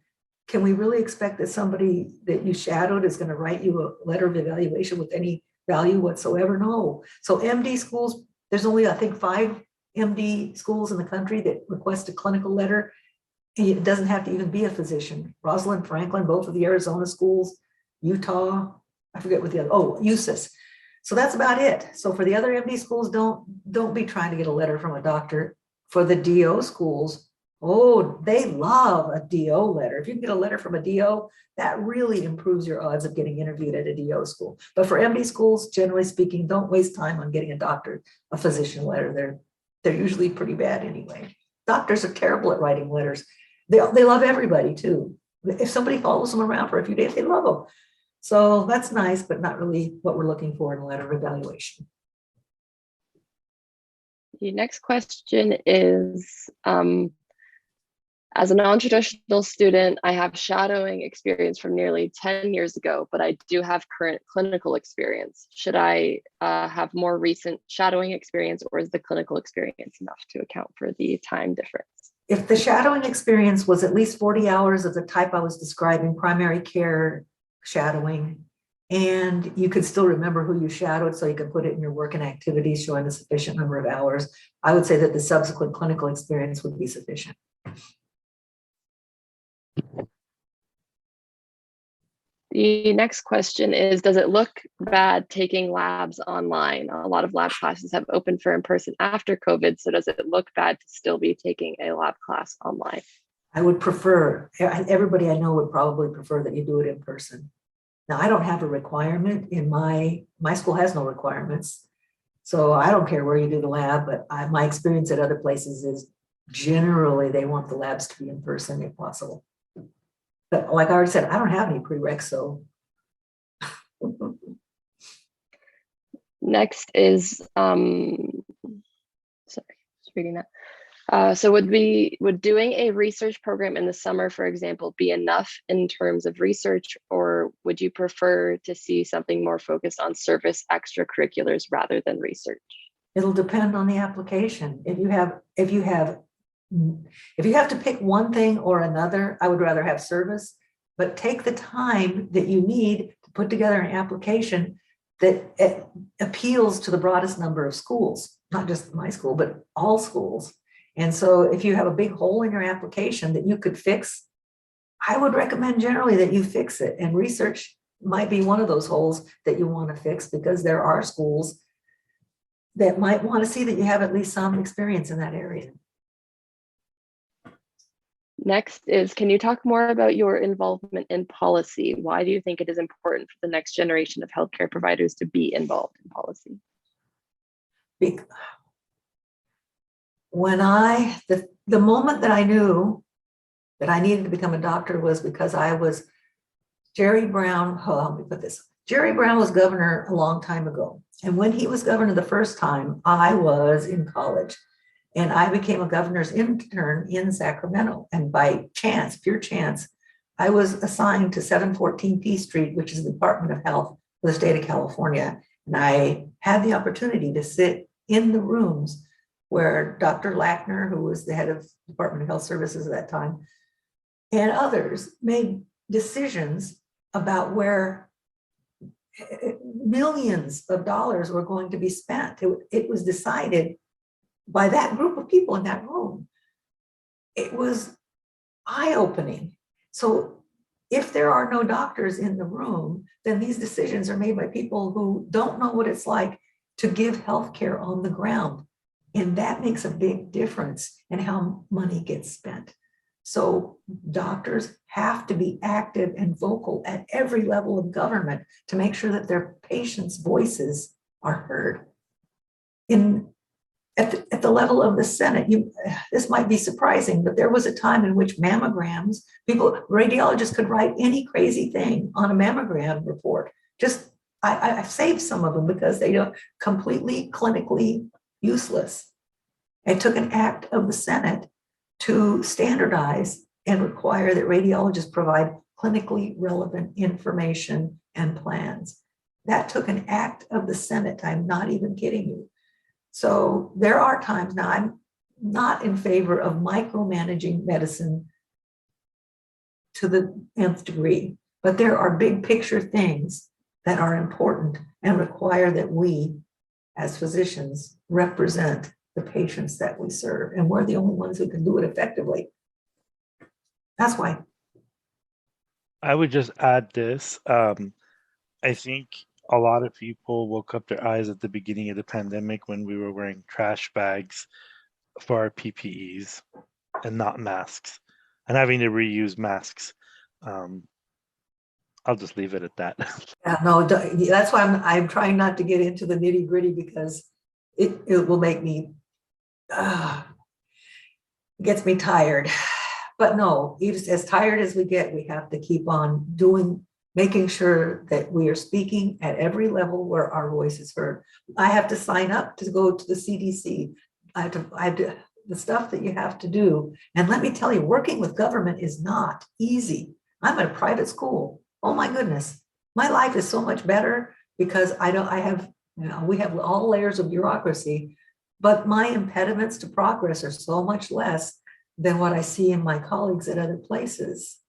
can we really expect that somebody that you shadowed is going to write you a letter of evaluation with any value whatsoever? No. So MD schools, there's only, I think, 5 MD schools in the country that request a clinical letter. It doesn't have to even be a physician. Rosalind Franklin, both of the Arizona schools, Utah, I forget what the other, USIS. So that's about it. So for the other MD schools, don't be trying to get a letter from a doctor. For the DO schools, they love a DO letter. If you can get a letter from a DO, that really improves your odds of getting interviewed at a DO school. But for MD schools, generally speaking, don't waste time on getting a physician letter. They're usually pretty bad anyway. Doctors are terrible at writing letters. They love everybody too. If somebody follows them around for a few days, they love them. So that's nice, but not really what we're looking for in a letter of evaluation. The next question is, as a non-traditional student, I have shadowing experience from nearly 10 years ago, but I do have current clinical experience. Should I have more recent shadowing experience, or is the clinical experience enough to account for the time difference? If the shadowing experience was at least 40 hours of the type I was describing, primary care shadowing, and you could still remember who you shadowed, so you could put it in your work and activities showing a sufficient number of hours, I would say that the subsequent clinical experience would be sufficient. The next question is, does it look bad taking labs online? A lot of lab classes have opened for in-person after COVID, so does it look bad to still be taking a lab class online? I would prefer, everybody I know would probably prefer that you do it in person. Now, I don't have a requirement in my school has no requirements. So I don't care where you do the lab, but my experience at other places is generally they want the labs to be in person if possible. But like I already said, I don't have any prereqs, so. Next is, sorry, just reading that. So would doing a research program in the summer, for example, be enough in terms of research, or would you prefer to see something more focused on service extracurriculars rather than research? It'll depend on the application. If you have to pick one thing or another, I would rather have service, but take the time that you need to put together an application that appeals to the broadest number of schools, not just my school, but all schools. And so if you have a big hole in your application that you could fix, I would recommend generally that you fix it. And research might be one of those holes that you want to fix, because there are schools that might want to see that you have at least some experience in that area. Next is, can you talk more about your involvement in policy? Why do you think it is important for the next generation of healthcare providers to be involved in policy? When the moment that I knew that I needed to become a doctor was because I was Jerry Brown. Let me put this. Jerry Brown was governor a long time ago. And when he was governor the first time, I was in college. And I became a governor's intern in Sacramento. And by chance, pure chance, I was assigned to 714 P Street, which is the Department of Health for the state of California. And I had the opportunity to sit in the rooms where Dr. Lackner, who was the head of Department of Health Services at that time, and others made decisions about where millions of dollars were going to be spent. It was decided by that group of people in that room. It was eye-opening. So if there are no doctors in the room, then these decisions are made by people who don't know what it's like to give healthcare on the ground. And that makes a big difference in how money gets spent. So doctors have to be active and vocal at every level of government to make sure that their patients' voices are heard. At the level of the Senate, this might be surprising, but there was a time in which mammograms, radiologists could write any crazy thing on a mammogram report. I saved some of them because they are completely clinically useless. It took an act of the Senate to standardize and require that radiologists provide clinically relevant information and plans. That took an act of the Senate. I'm not even kidding you. So there are times now, I'm not in favor of micromanaging medicine to the nth degree, but there are big picture things that are important and require that we, as physicians, represent the patients that we serve. And we're the only ones who can do it effectively. That's why. I would just add this. I think a lot of people woke up their eyes at the beginning of the pandemic when we were wearing trash bags for our PPEs and not masks, and having to reuse masks. I'll just leave it at that. Yeah, no, that's why I'm trying not to get into the nitty gritty, because it will make me, gets me tired. But no, even as tired as we get, we have to keep on making sure that we are speaking at every level where our voice is heard. I have to sign up to go to the CDC. I have to the stuff that you have to do. And let me tell you, working with government is not easy. I'm at a private school. Oh my goodness. My life is so much better because we have all layers of bureaucracy, but my impediments to progress are so much less than what I see in my colleagues at other places.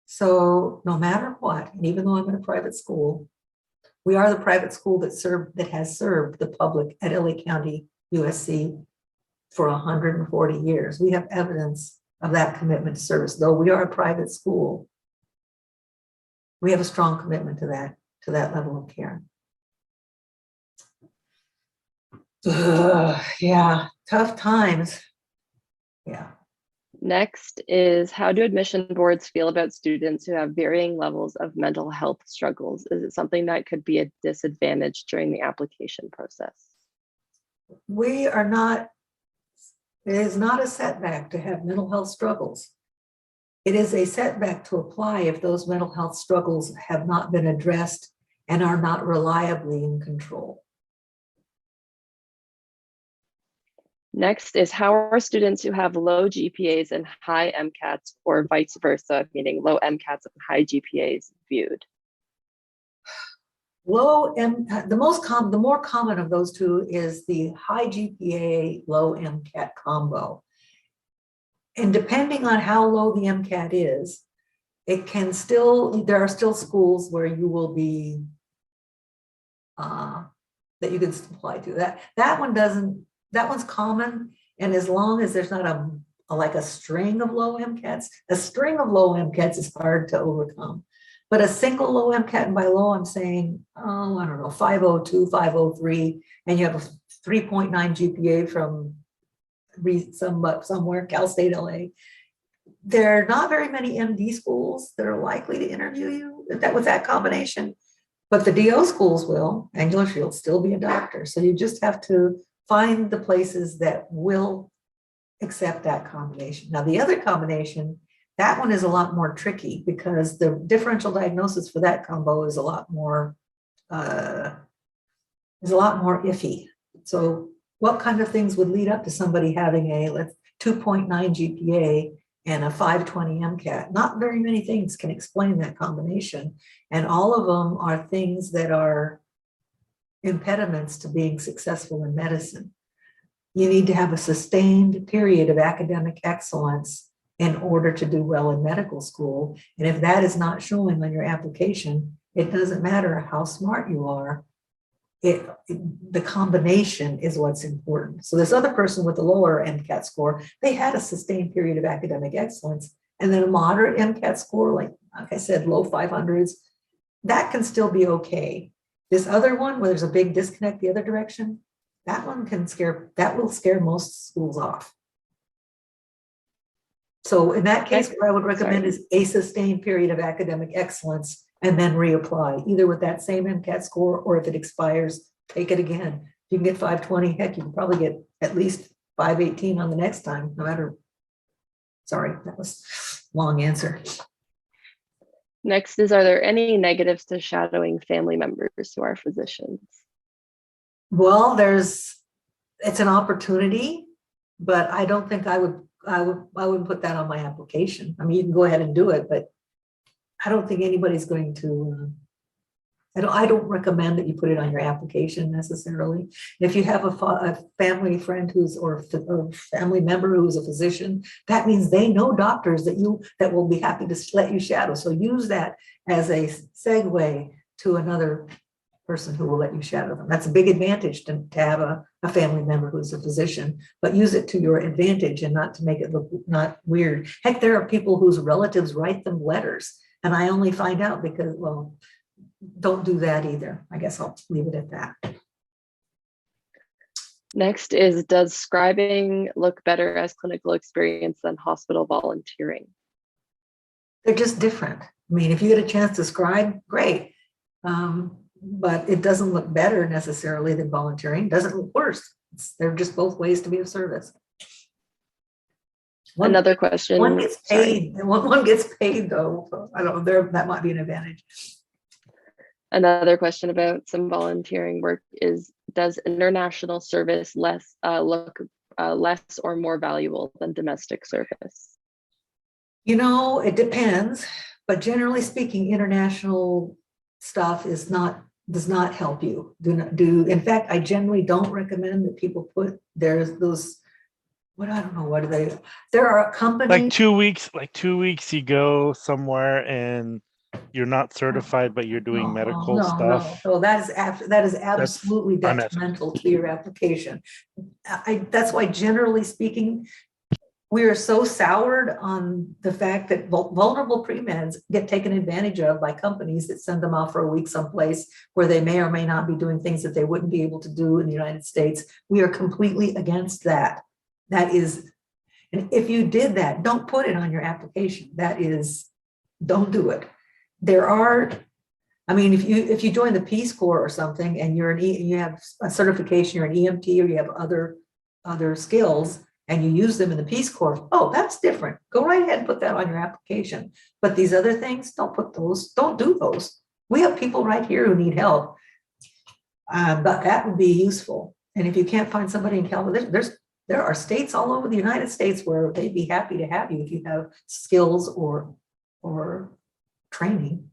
So no matter what, and even though I'm in a private school, we are the private school that has served the public at LA County, USC for 140 years. We have evidence of that commitment to service. Though we are a private school, we have a strong commitment to that level of care. Yeah, tough times. Yeah. Next is, how do admission boards feel about students who have varying levels of mental health struggles? Is it something that could be a disadvantage during the application process? It is not a setback to have mental health struggles. It is a setback to apply if those mental health struggles have not been addressed and are not reliably in control. Next is, how are students who have low GPAs and high MCATs, or vice versa, meaning low MCATs and high GPAs, viewed? The more common of those two is the high GPA, low MCAT combo. And depending on how low the MCAT is, there are still schools where you will be, that you can apply to. That one's common. And as long as there's not a string of low MCATs, a string of low MCATs is hard to overcome. But a single low MCAT, and by low, I'm saying, I don't know, 502, 503, and you have a 3.9 GPA from somewhere, Cal State LA. There are not very many MD schools that are likely to interview you with that combination, but the DO schools will, and you'll still be a doctor. So you just have to find the places that will accept that combination. Now, the other combination, that one is a lot more tricky because the differential diagnosis for that combo is a lot more iffy. So what kind of things would lead up to somebody having a 2.9 GPA and a 520 MCAT? Not very many things can explain that combination. And all of them are things that are impediments to being successful in medicine. You need to have a sustained period of academic excellence in order to do well in medical school. And if that is not showing on your application, it doesn't matter how smart you are. The combination is what's important. So this other person with the lower MCAT score, they had a sustained period of academic excellence and then a moderate MCAT score, like I said, low 500s, that can still be okay. This other one, where there's a big disconnect the other direction, that one will scare most schools off. So in that case, what I would recommend is a sustained period of academic excellence and then reapply, either with that same MCAT score, or if it expires, take it again. If you can get 520, heck, you can probably get at least 518 on the next time, no matter. Sorry, that was a long answer. Next is, are there any negatives to shadowing family members who are physicians? Well, it's an opportunity, but I don't think I wouldn't put that on my application. I mean, you can go ahead and do it, but I don't think anybody's going to, I don't recommend that you put it on your application necessarily. If you have a family friend or family member who's a physician, that means they know doctors that will be happy to let you shadow. So use that as a segue to another person who will let you shadow them. That's a big advantage to have a family member who's a physician, but use it to your advantage and not to make it look not weird. Heck, there are people whose relatives write them letters, and I only find out because, well, don't do that either. I guess I'll leave it at that. Next is, does scribing look better as clinical experience than hospital volunteering? They're just different. I mean, if you get a chance to scribe, great. But it doesn't look better necessarily than volunteering. It doesn't look worse. They're just both ways to be of service. Another question. One gets paid. One gets paid though. So I don't know. That might be an advantage. Another question about some volunteering work is, does international service look less or more valuable than domestic service? You know, it depends, but generally speaking, international stuff does not help you. In fact, I generally don't recommend that people put there are companies. Like 2 weeks you go somewhere and you're not certified, but you're doing medical stuff. No, that is absolutely detrimental to your application. That's why, generally speaking, we are so soured on the fact that vulnerable pre-meds get taken advantage of by companies that send them off for a week someplace where they may or may not be doing things that they wouldn't be able to do in the United States. We are completely against that. And if you did that, don't put it on your application. Don't do it. If you join the Peace Corps or something and you have a certification, you're an EMT, or you have other skills, and you use them in the Peace Corps, oh, that's different. Go right ahead and put that on your application. But these other things, don't do those. We have people right here who need help. But that would be useful. And if you can't find somebody in California, there are states all over the United States where they'd be happy to have you if you have skills or training.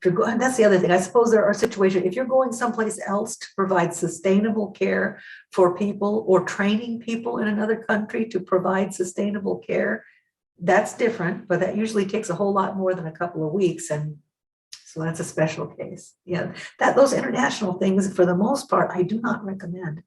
And that's the other thing. I suppose there are situations, if you're going someplace else to provide sustainable care for people, or training people in another country to provide sustainable care, that's different, but that usually takes a whole lot more than a couple of weeks. And so that's a special case. Yeah, those international things, for the most part, I do not recommend.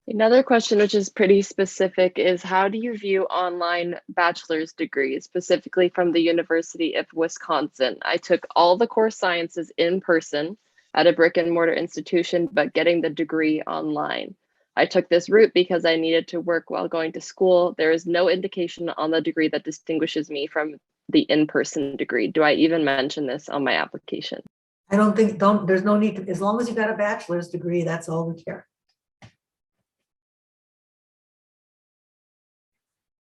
Another question, which is pretty specific, is how do you view online bachelor's degrees, specifically from the University of Wisconsin? I took all the core sciences in person at a brick and mortar institution, but getting the degree online. I took this route because I needed to work while going to school. There is no indication on the degree that distinguishes me from the in-person degree. Do I even mention this on my application? I don't think, there's no need to, as long as you got a bachelor's degree, that's all we care.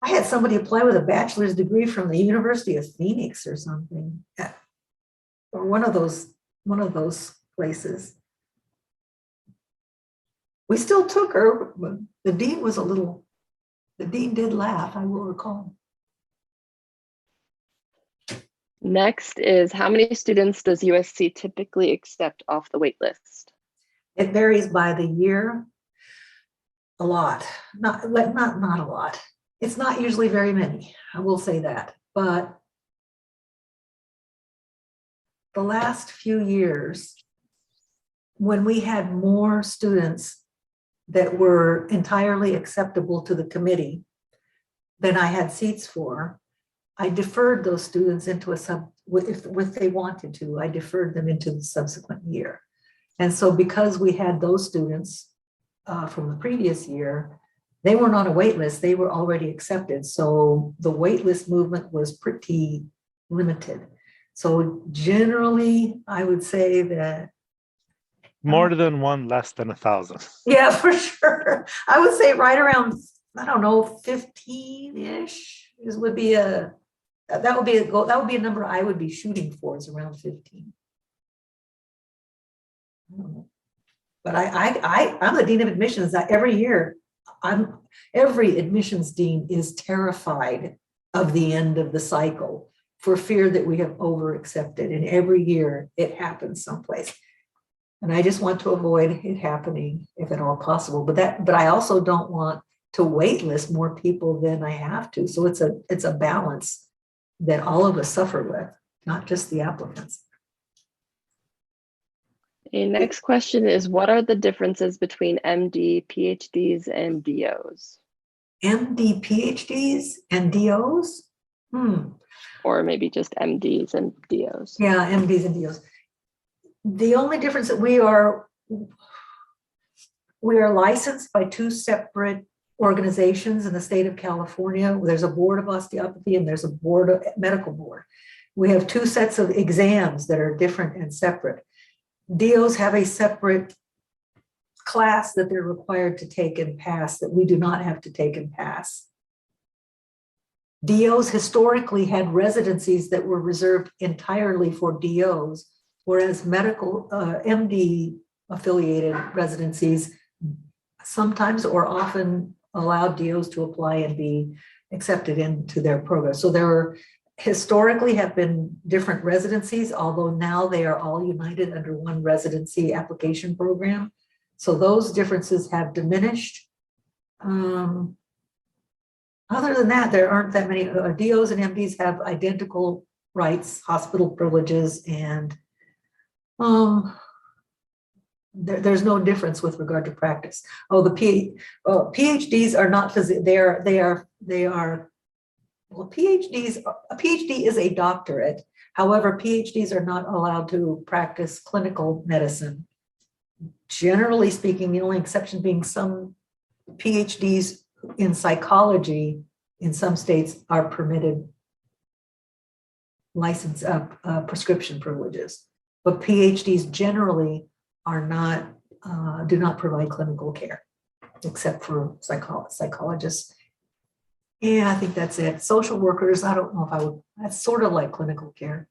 I had somebody apply with a bachelor's degree from the University of Phoenix or something, or one of those places. We still took her, but the dean did laugh, I will recall. Next is, how many students does USC typically accept off the wait list? It varies by the year, a lot, not a lot. It's not usually very many, I will say that, but the last few years, when we had more students that were entirely acceptable to the committee, than I had seats for, I deferred those students into if they wanted to, I deferred them into the subsequent year. And so because we had those students from the previous year, they weren't on a wait list, they were already accepted. So the wait list movement was pretty limited. So generally, I would say that More than one, less than 1,000. yeah, for sure. I would say right around, I don't know, 15-ish would be a goal. That would be a number I would be shooting for, is around 15. I don't know. But I'm the dean of admissions. Every year, every admissions dean is terrified of the end of the cycle for fear that we have over accepted. And every year it happens someplace. And I just want to avoid it happening if at all possible. But I also don't want to wait list more people than I have to. So it's a balance that all of us suffer with, not just the applicants. The next question is, what are the differences between MD, PhDs, and DOs? MD, PhDs, and DOs? Or maybe just MDs and DOs. Yeah, MDs and DOs. The only difference that we are licensed by two separate organizations in the state of California. There's a board of osteopathy and there's a medical board. We have two sets of exams that are different and separate. DOs have a separate class that they're required to take and pass that we do not have to take and pass. DOs historically had residencies that were reserved entirely for DOs, whereas medical MD affiliated residencies sometimes or often allowed DOs to apply and be accepted into their program. So there were historically have been different residencies, although now they are all united under one residency application program. So those differences have diminished. Other than that, there aren't that many. DOs and MDs have identical rights, hospital privileges, and there's no difference with regard to practice. Oh, the PhDs are not well, PhDs, a PhD is a doctorate. However, PhDs are not allowed to practice clinical medicine. Generally speaking, the only exception being some PhDs in psychology in some states are permitted license prescription privileges. But PhDs generally are not, do not provide clinical care, except for psychologists. Yeah, I think that's it. Social workers, I don't know if I would, that's sort of like clinical care.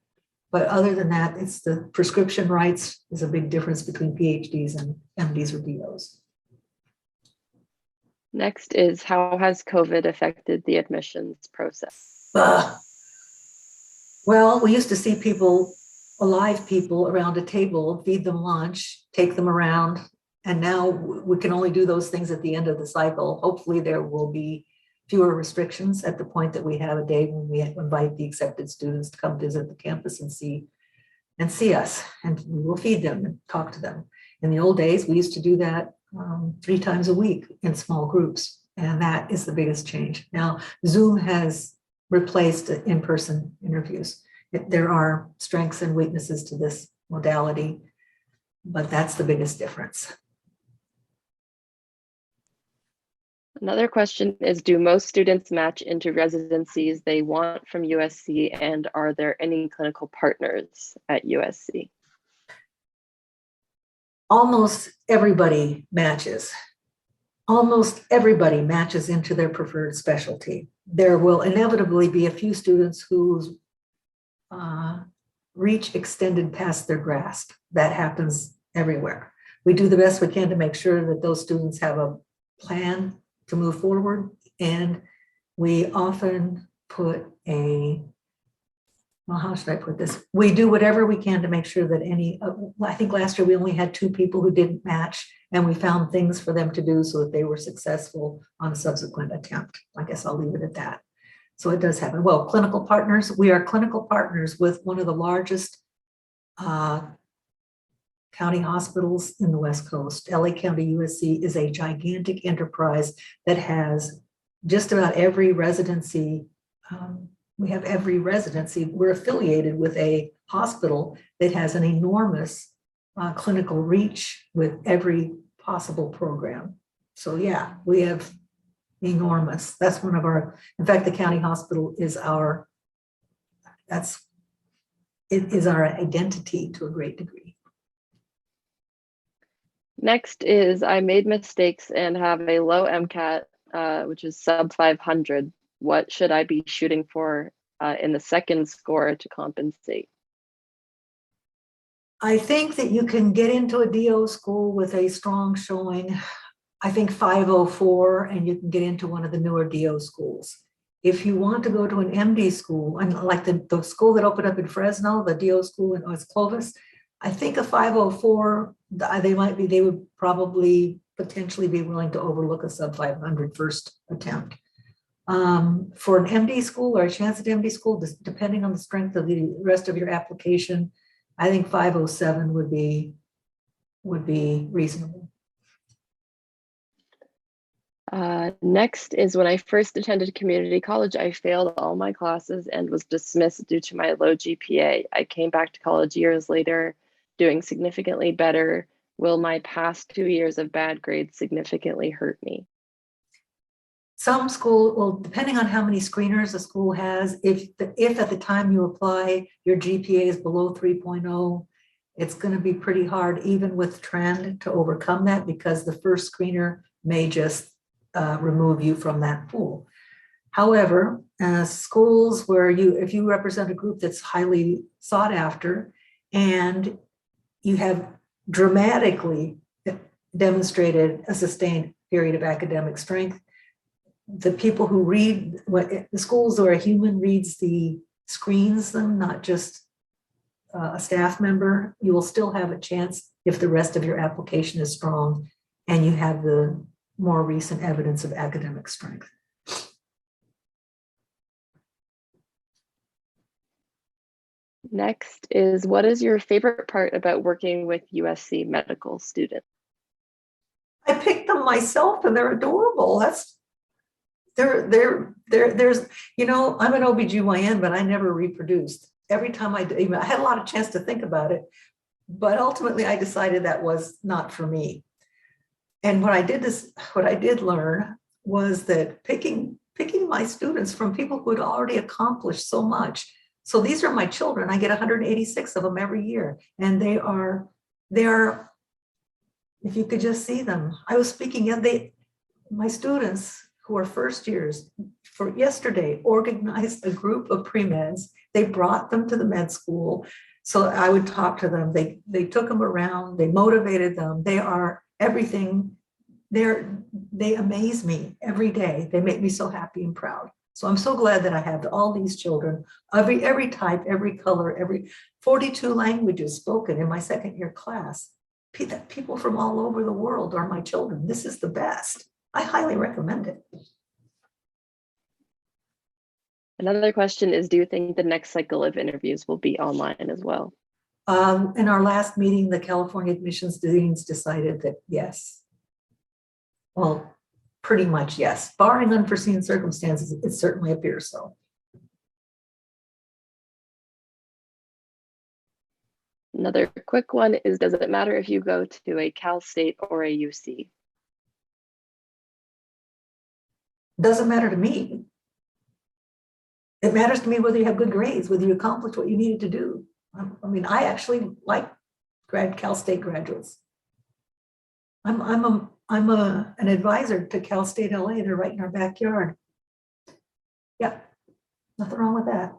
But other than that, it's the prescription rights is a big difference between PhDs and MDs or DOs. Next is, how has COVID affected the admissions process? Well, we used to see people, alive people around a table, feed them lunch, take them around. And now we can only do those things at the end of the cycle. Hopefully there will be fewer restrictions at the point that we have a day when we invite the accepted students to come visit the campus and see us, and we will feed them and talk to them. In the old days, we used to do that 3 times a week in small groups, and that is the biggest change. Now, Zoom has replaced in-person interviews. There are strengths and weaknesses to this modality, but that's the biggest difference. Another question is, do most students match into residencies they want from USC, and are there any clinical partners at USC? Almost everybody matches. Almost everybody matches into their preferred specialty. There will inevitably be a few students whose reach extended past their grasp. That happens everywhere. We do the best we can to make sure that those students have a plan to move forward, and we often put well, how should I put this? We do whatever we can to make sure that I think last year we only had 2 people who didn't match, and we found things for them to do so that they were successful on a subsequent attempt. I guess I'll leave it at that. So it does happen. Well, clinical partners, we are clinical partners with one of the largest county hospitals in the West Coast. LA County USC is a gigantic enterprise that has just about every residency, we have every residency, we're affiliated with a hospital that has an enormous clinical reach with every possible program. So yeah, we have enormous. That's one of our, in fact, the county hospital is our, it is our identity to a great degree. Next is I made mistakes and have a low MCAT, which is sub 500. What should I be shooting for in the second score to compensate? I think that you can get into a DO school with a strong showing, I think 504, and you can get into one of the newer DO schools. If you want to go to an MD school, and like the school that opened up in Fresno, the DO school in West Clovis, I think a 504, they would probably potentially be willing to overlook a sub 500 first attempt. For an MD school or a chance at MD school, depending on the strength of the rest of your application, I think 507 would be reasonable. Next is when I first attended community college, I failed all my classes and was dismissed due to my low GPA. I came back to college years later, doing significantly better. Will my past 2 years of bad grades significantly hurt me? Some school, well, depending on how many screeners a school has, if at the time you apply, your GPA is below 3.0, it's going to be pretty hard, even with trend, to overcome that, because the first screener may just remove you from that pool. However, schools where if you represent a group that's highly sought after and you have dramatically demonstrated a sustained period of academic strength, the people who read, the schools where a human reads screens them, not just a staff member, you will still have a chance if the rest of your application is strong and you have the more recent evidence of academic strength. Next is, what is your favorite part about working with USC medical students? I picked them myself and they're adorable. There's, you know, I'm an OBGYN, but I never reproduced. Every time I had a lot of chance to think about it, but ultimately I decided that was not for me. And what I did learn was that picking my students from people who had already accomplished so much. So these are my children. I get 186 of them every year. And they are, if you could just see them. I was speaking, my students who are first years, for yesterday, organized a group of pre-meds. They brought them to the med school. So I would talk to them. They took them around, they motivated them. They are everything. They amaze me every day. They make me so happy and proud. So I'm so glad that I have all these children, every type, every color, every 42 languages spoken in my second year class. People from all over the world are my children. This is the best. I highly recommend it. Another question is, do you think the next cycle of interviews will be online as well? In our last meeting, the California admissions deans decided that yes. Well, pretty much yes. Barring unforeseen circumstances, it certainly appears so. Another quick one is, does it matter if you go to a Cal State or a UC? Doesn't matter to me. It matters to me whether you have good grades, whether you accomplished what you needed to do. I mean, I actually like Cal State graduates. I'm an advisor to Cal State LA. They're right in our backyard. Yeah, nothing wrong with that.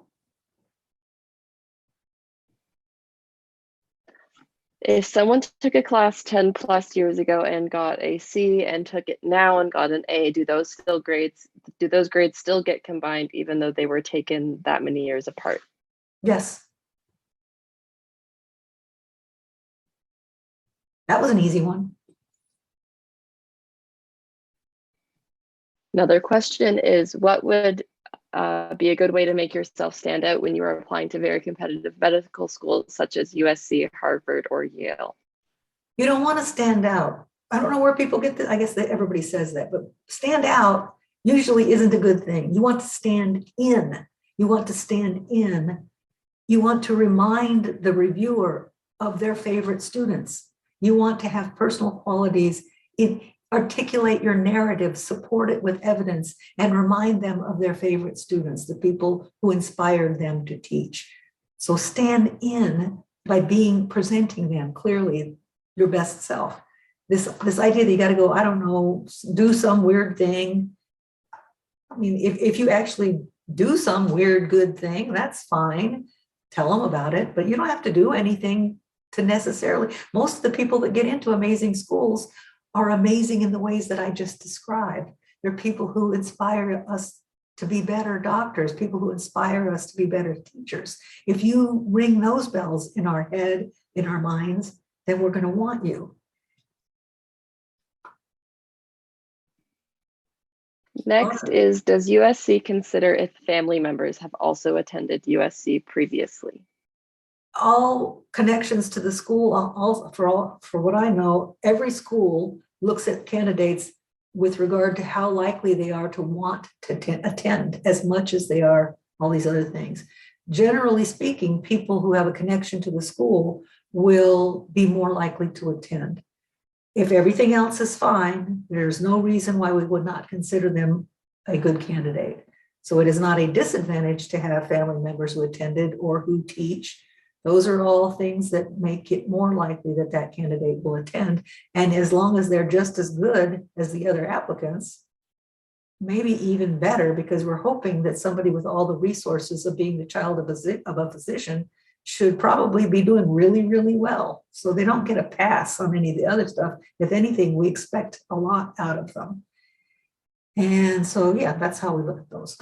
If someone took a class 10 plus years ago and got a C and took it now and got an A, do those grades still get combined even though they were taken that many years apart? Yes. That was an easy one. Another question is, what would be a good way to make yourself stand out when you are applying to very competitive medical schools such as USC, Harvard, or Yale? You don't want to stand out. I don't know where people get this. I guess that everybody says that, but stand out usually isn't a good thing. You want to stand in. You want to stand in. You want to remind the reviewer of their favorite students. You want to have personal qualities, articulate your narrative, support it with evidence, and remind them of their favorite students, the people who inspired them to teach. So stand in by presenting them clearly your best self. This idea that you got to go, I don't know, do some weird thing. I mean, if you actually do some weird good thing, that's fine. Tell them about it, but you don't have to do anything to necessarily. Most of the people that get into amazing schools are amazing in the ways that I just described. They're people who inspire us to be better doctors, people who inspire us to be better teachers. If you ring those bells in our head, in our minds, then we're going to want you. Next is, does USC consider if family members have also attended USC previously? All connections to the school, for what I know, every school looks at candidates with regard to how likely they are to want to attend as much as they are all these other things. Generally speaking, people who have a connection to the school will be more likely to attend. If everything else is fine, there's no reason why we would not consider them a good candidate. So it is not a disadvantage to have family members who attended or who teach. Those are all things that make it more likely that that candidate will attend. And as long as they're just as good as the other applicants, maybe even better, because we're hoping that somebody with all the resources of being the child of a physician should probably be doing really, really well. So they don't get a pass on any of the other stuff. If anything, we expect a lot out of them. And so, yeah, that's how we look at those.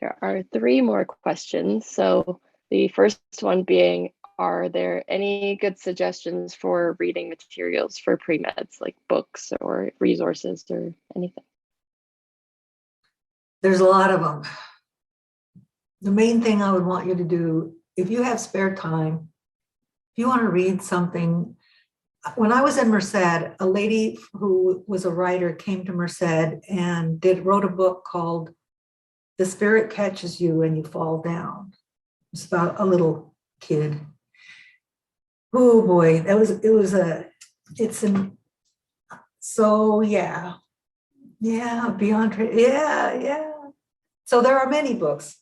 There are 3 more questions. So the first one being, are there any good suggestions for reading materials for pre-meds, like books or resources or anything? There's a lot of them. The main thing I would want you to do, if you have spare time, if you want to read something. When I was in Merced, a lady who was a writer came to Merced and wrote a book called The Spirit Catches You and You Fall Down. It's about a little kid. Oh boy, so yeah, beyond, yeah. So there are many books.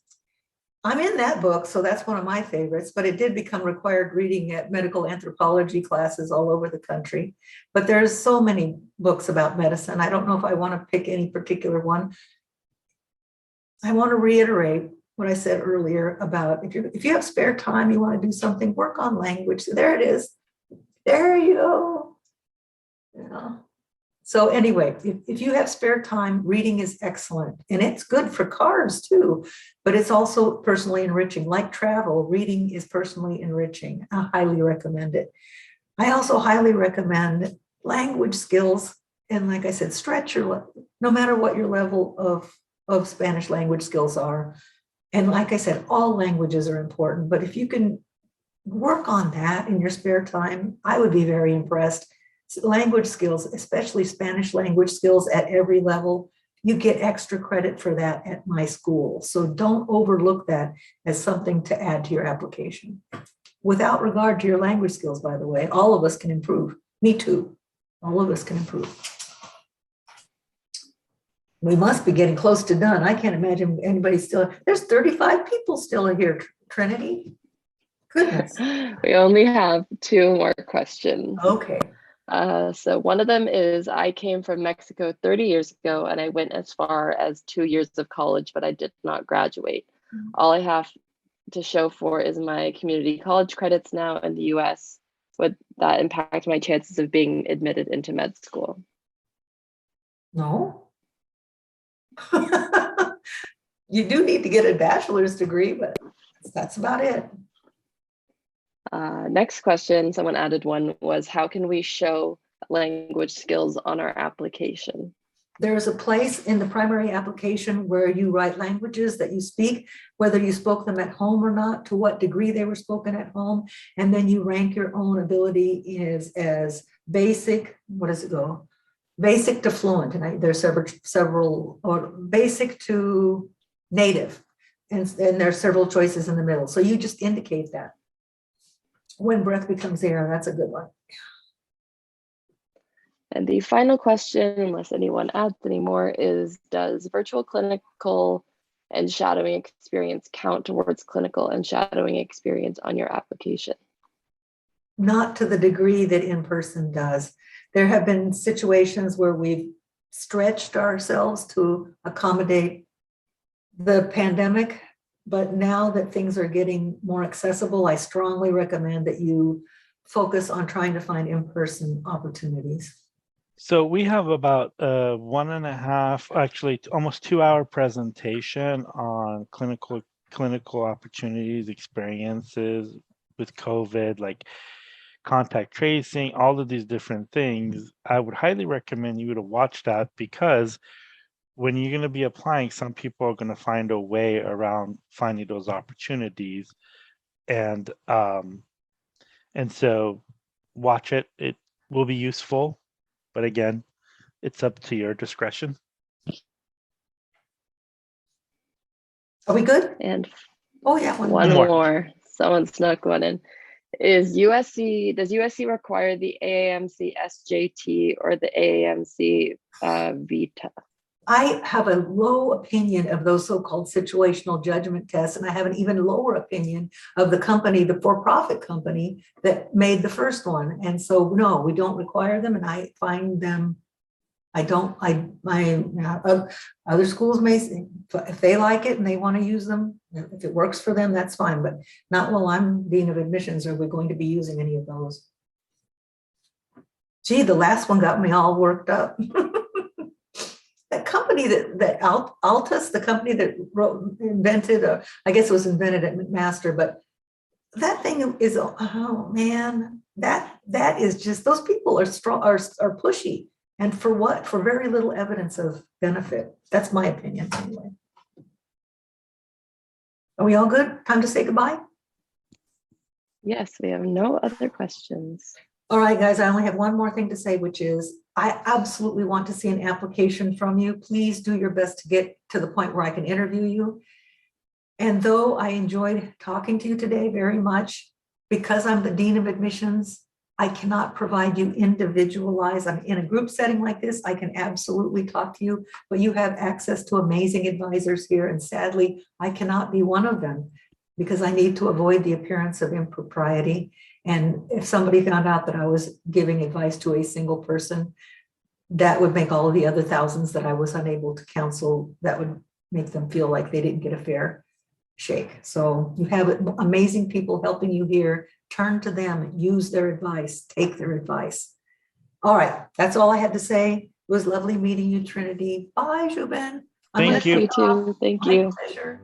I'm in that book, so that's one of my favorites, but it did become required reading at medical anthropology classes all over the country. But there's so many books about medicine. I don't know if I want to pick any particular one. I want to reiterate what I said earlier about if you have spare time, you want to do something, work on language. There it is. There you go. Yeah. So anyway, if you have spare time, reading is excellent. And it's good for cars too, but it's also personally enriching. Like travel, reading is personally enriching. I highly recommend it. I also highly recommend language skills. And like I said, stretch no matter what your level of Spanish language skills are. And like I said, all languages are important, but if you can work on that in your spare time, I would be very impressed. Language skills, especially Spanish language skills at every level, you get extra credit for that at my school. So don't overlook that as something to add to your application. Without regard to your language skills, by the way, all of us can improve. Me too. All of us can improve. We must be getting close to done. I can't imagine anybody still. There's 35 people still here, Trinity. Goodness. We only have 2 more questions. Okay. So one of them is, I came from Mexico 30 years ago and I went as far as 2 years of college, but I did not graduate. All I have to show for is my community college credits now in the US. Would that impact my chances of being admitted into med school? No. You do need to get a bachelor's degree, but that's about it. Next question, someone added one, was how can we show language skills on our application? There's a place in the primary application where you write languages that you speak, whether you spoke them at home or not, to what degree they were spoken at home, and then you rank your own ability as basic, what does it go? basic to fluent, and there's several, or basic to native, and there are several choices in the middle. So you just indicate that. When breath becomes air, that's a good one. And the final question, unless anyone adds any more, is does virtual clinical and shadowing experience count towards clinical and shadowing experience on your application? Not to the degree that in-person does. There have been situations where we've stretched ourselves to accommodate the pandemic, but now that things are getting more accessible, I strongly recommend that you focus on trying to find in-person opportunities. So we have about 1.5, actually almost 2-hour presentation on clinical opportunities, experiences with COVID, like contact tracing, all of these different things. I would highly recommend you to watch that, because when you're going to be applying, some people are going to find a way around finding those opportunities. And so watch it. It will be useful. But again, it's up to your discretion. Are we good? And Oh yeah, one more. more. Someone snuck one in. Does USC require the AAMC SJT or the AAMC VITA? I have a low opinion of those so-called situational judgment tests, and I have an even lower opinion of the company, the for-profit company that made the first one. And so, no, we don't require them, and I find them, other schools may, if they like it and they want to use them, if it works for them, that's fine, but not while I'm Dean of Admissions are we going to be using any of those. Gee, the last one got me all worked up. That company that Altus, the company that invented, I guess it was invented at McMaster, but that thing is, oh man, that is just, those people are strong, are pushy. And for what? For very little evidence of benefit. That's my opinion anyway. Are we all good? Time to say goodbye? Yes, we have no other questions. All right, guys, I only have one more thing to say, which is I absolutely want to see an application from you. Please do your best to get to the point where I can interview you. And though I enjoyed talking to you today very much, because I'm the Dean of Admissions, I cannot provide you individualized. I'm in a group setting like this, I can absolutely talk to you, but you have access to amazing advisors here. And sadly, I cannot be one of them because I need to avoid the appearance of impropriety. And if somebody found out that I was giving advice to a single person, that would make all of the other thousands that I was unable to counsel, that would make them feel like they didn't get a fair shake. So you have amazing people helping you here. Turn to them, use their advice, take their advice. All right, that's all I had to say. It was lovely meeting you, Trinity. Bye, Jubin. Thank you. You too. Thank My you. pleasure.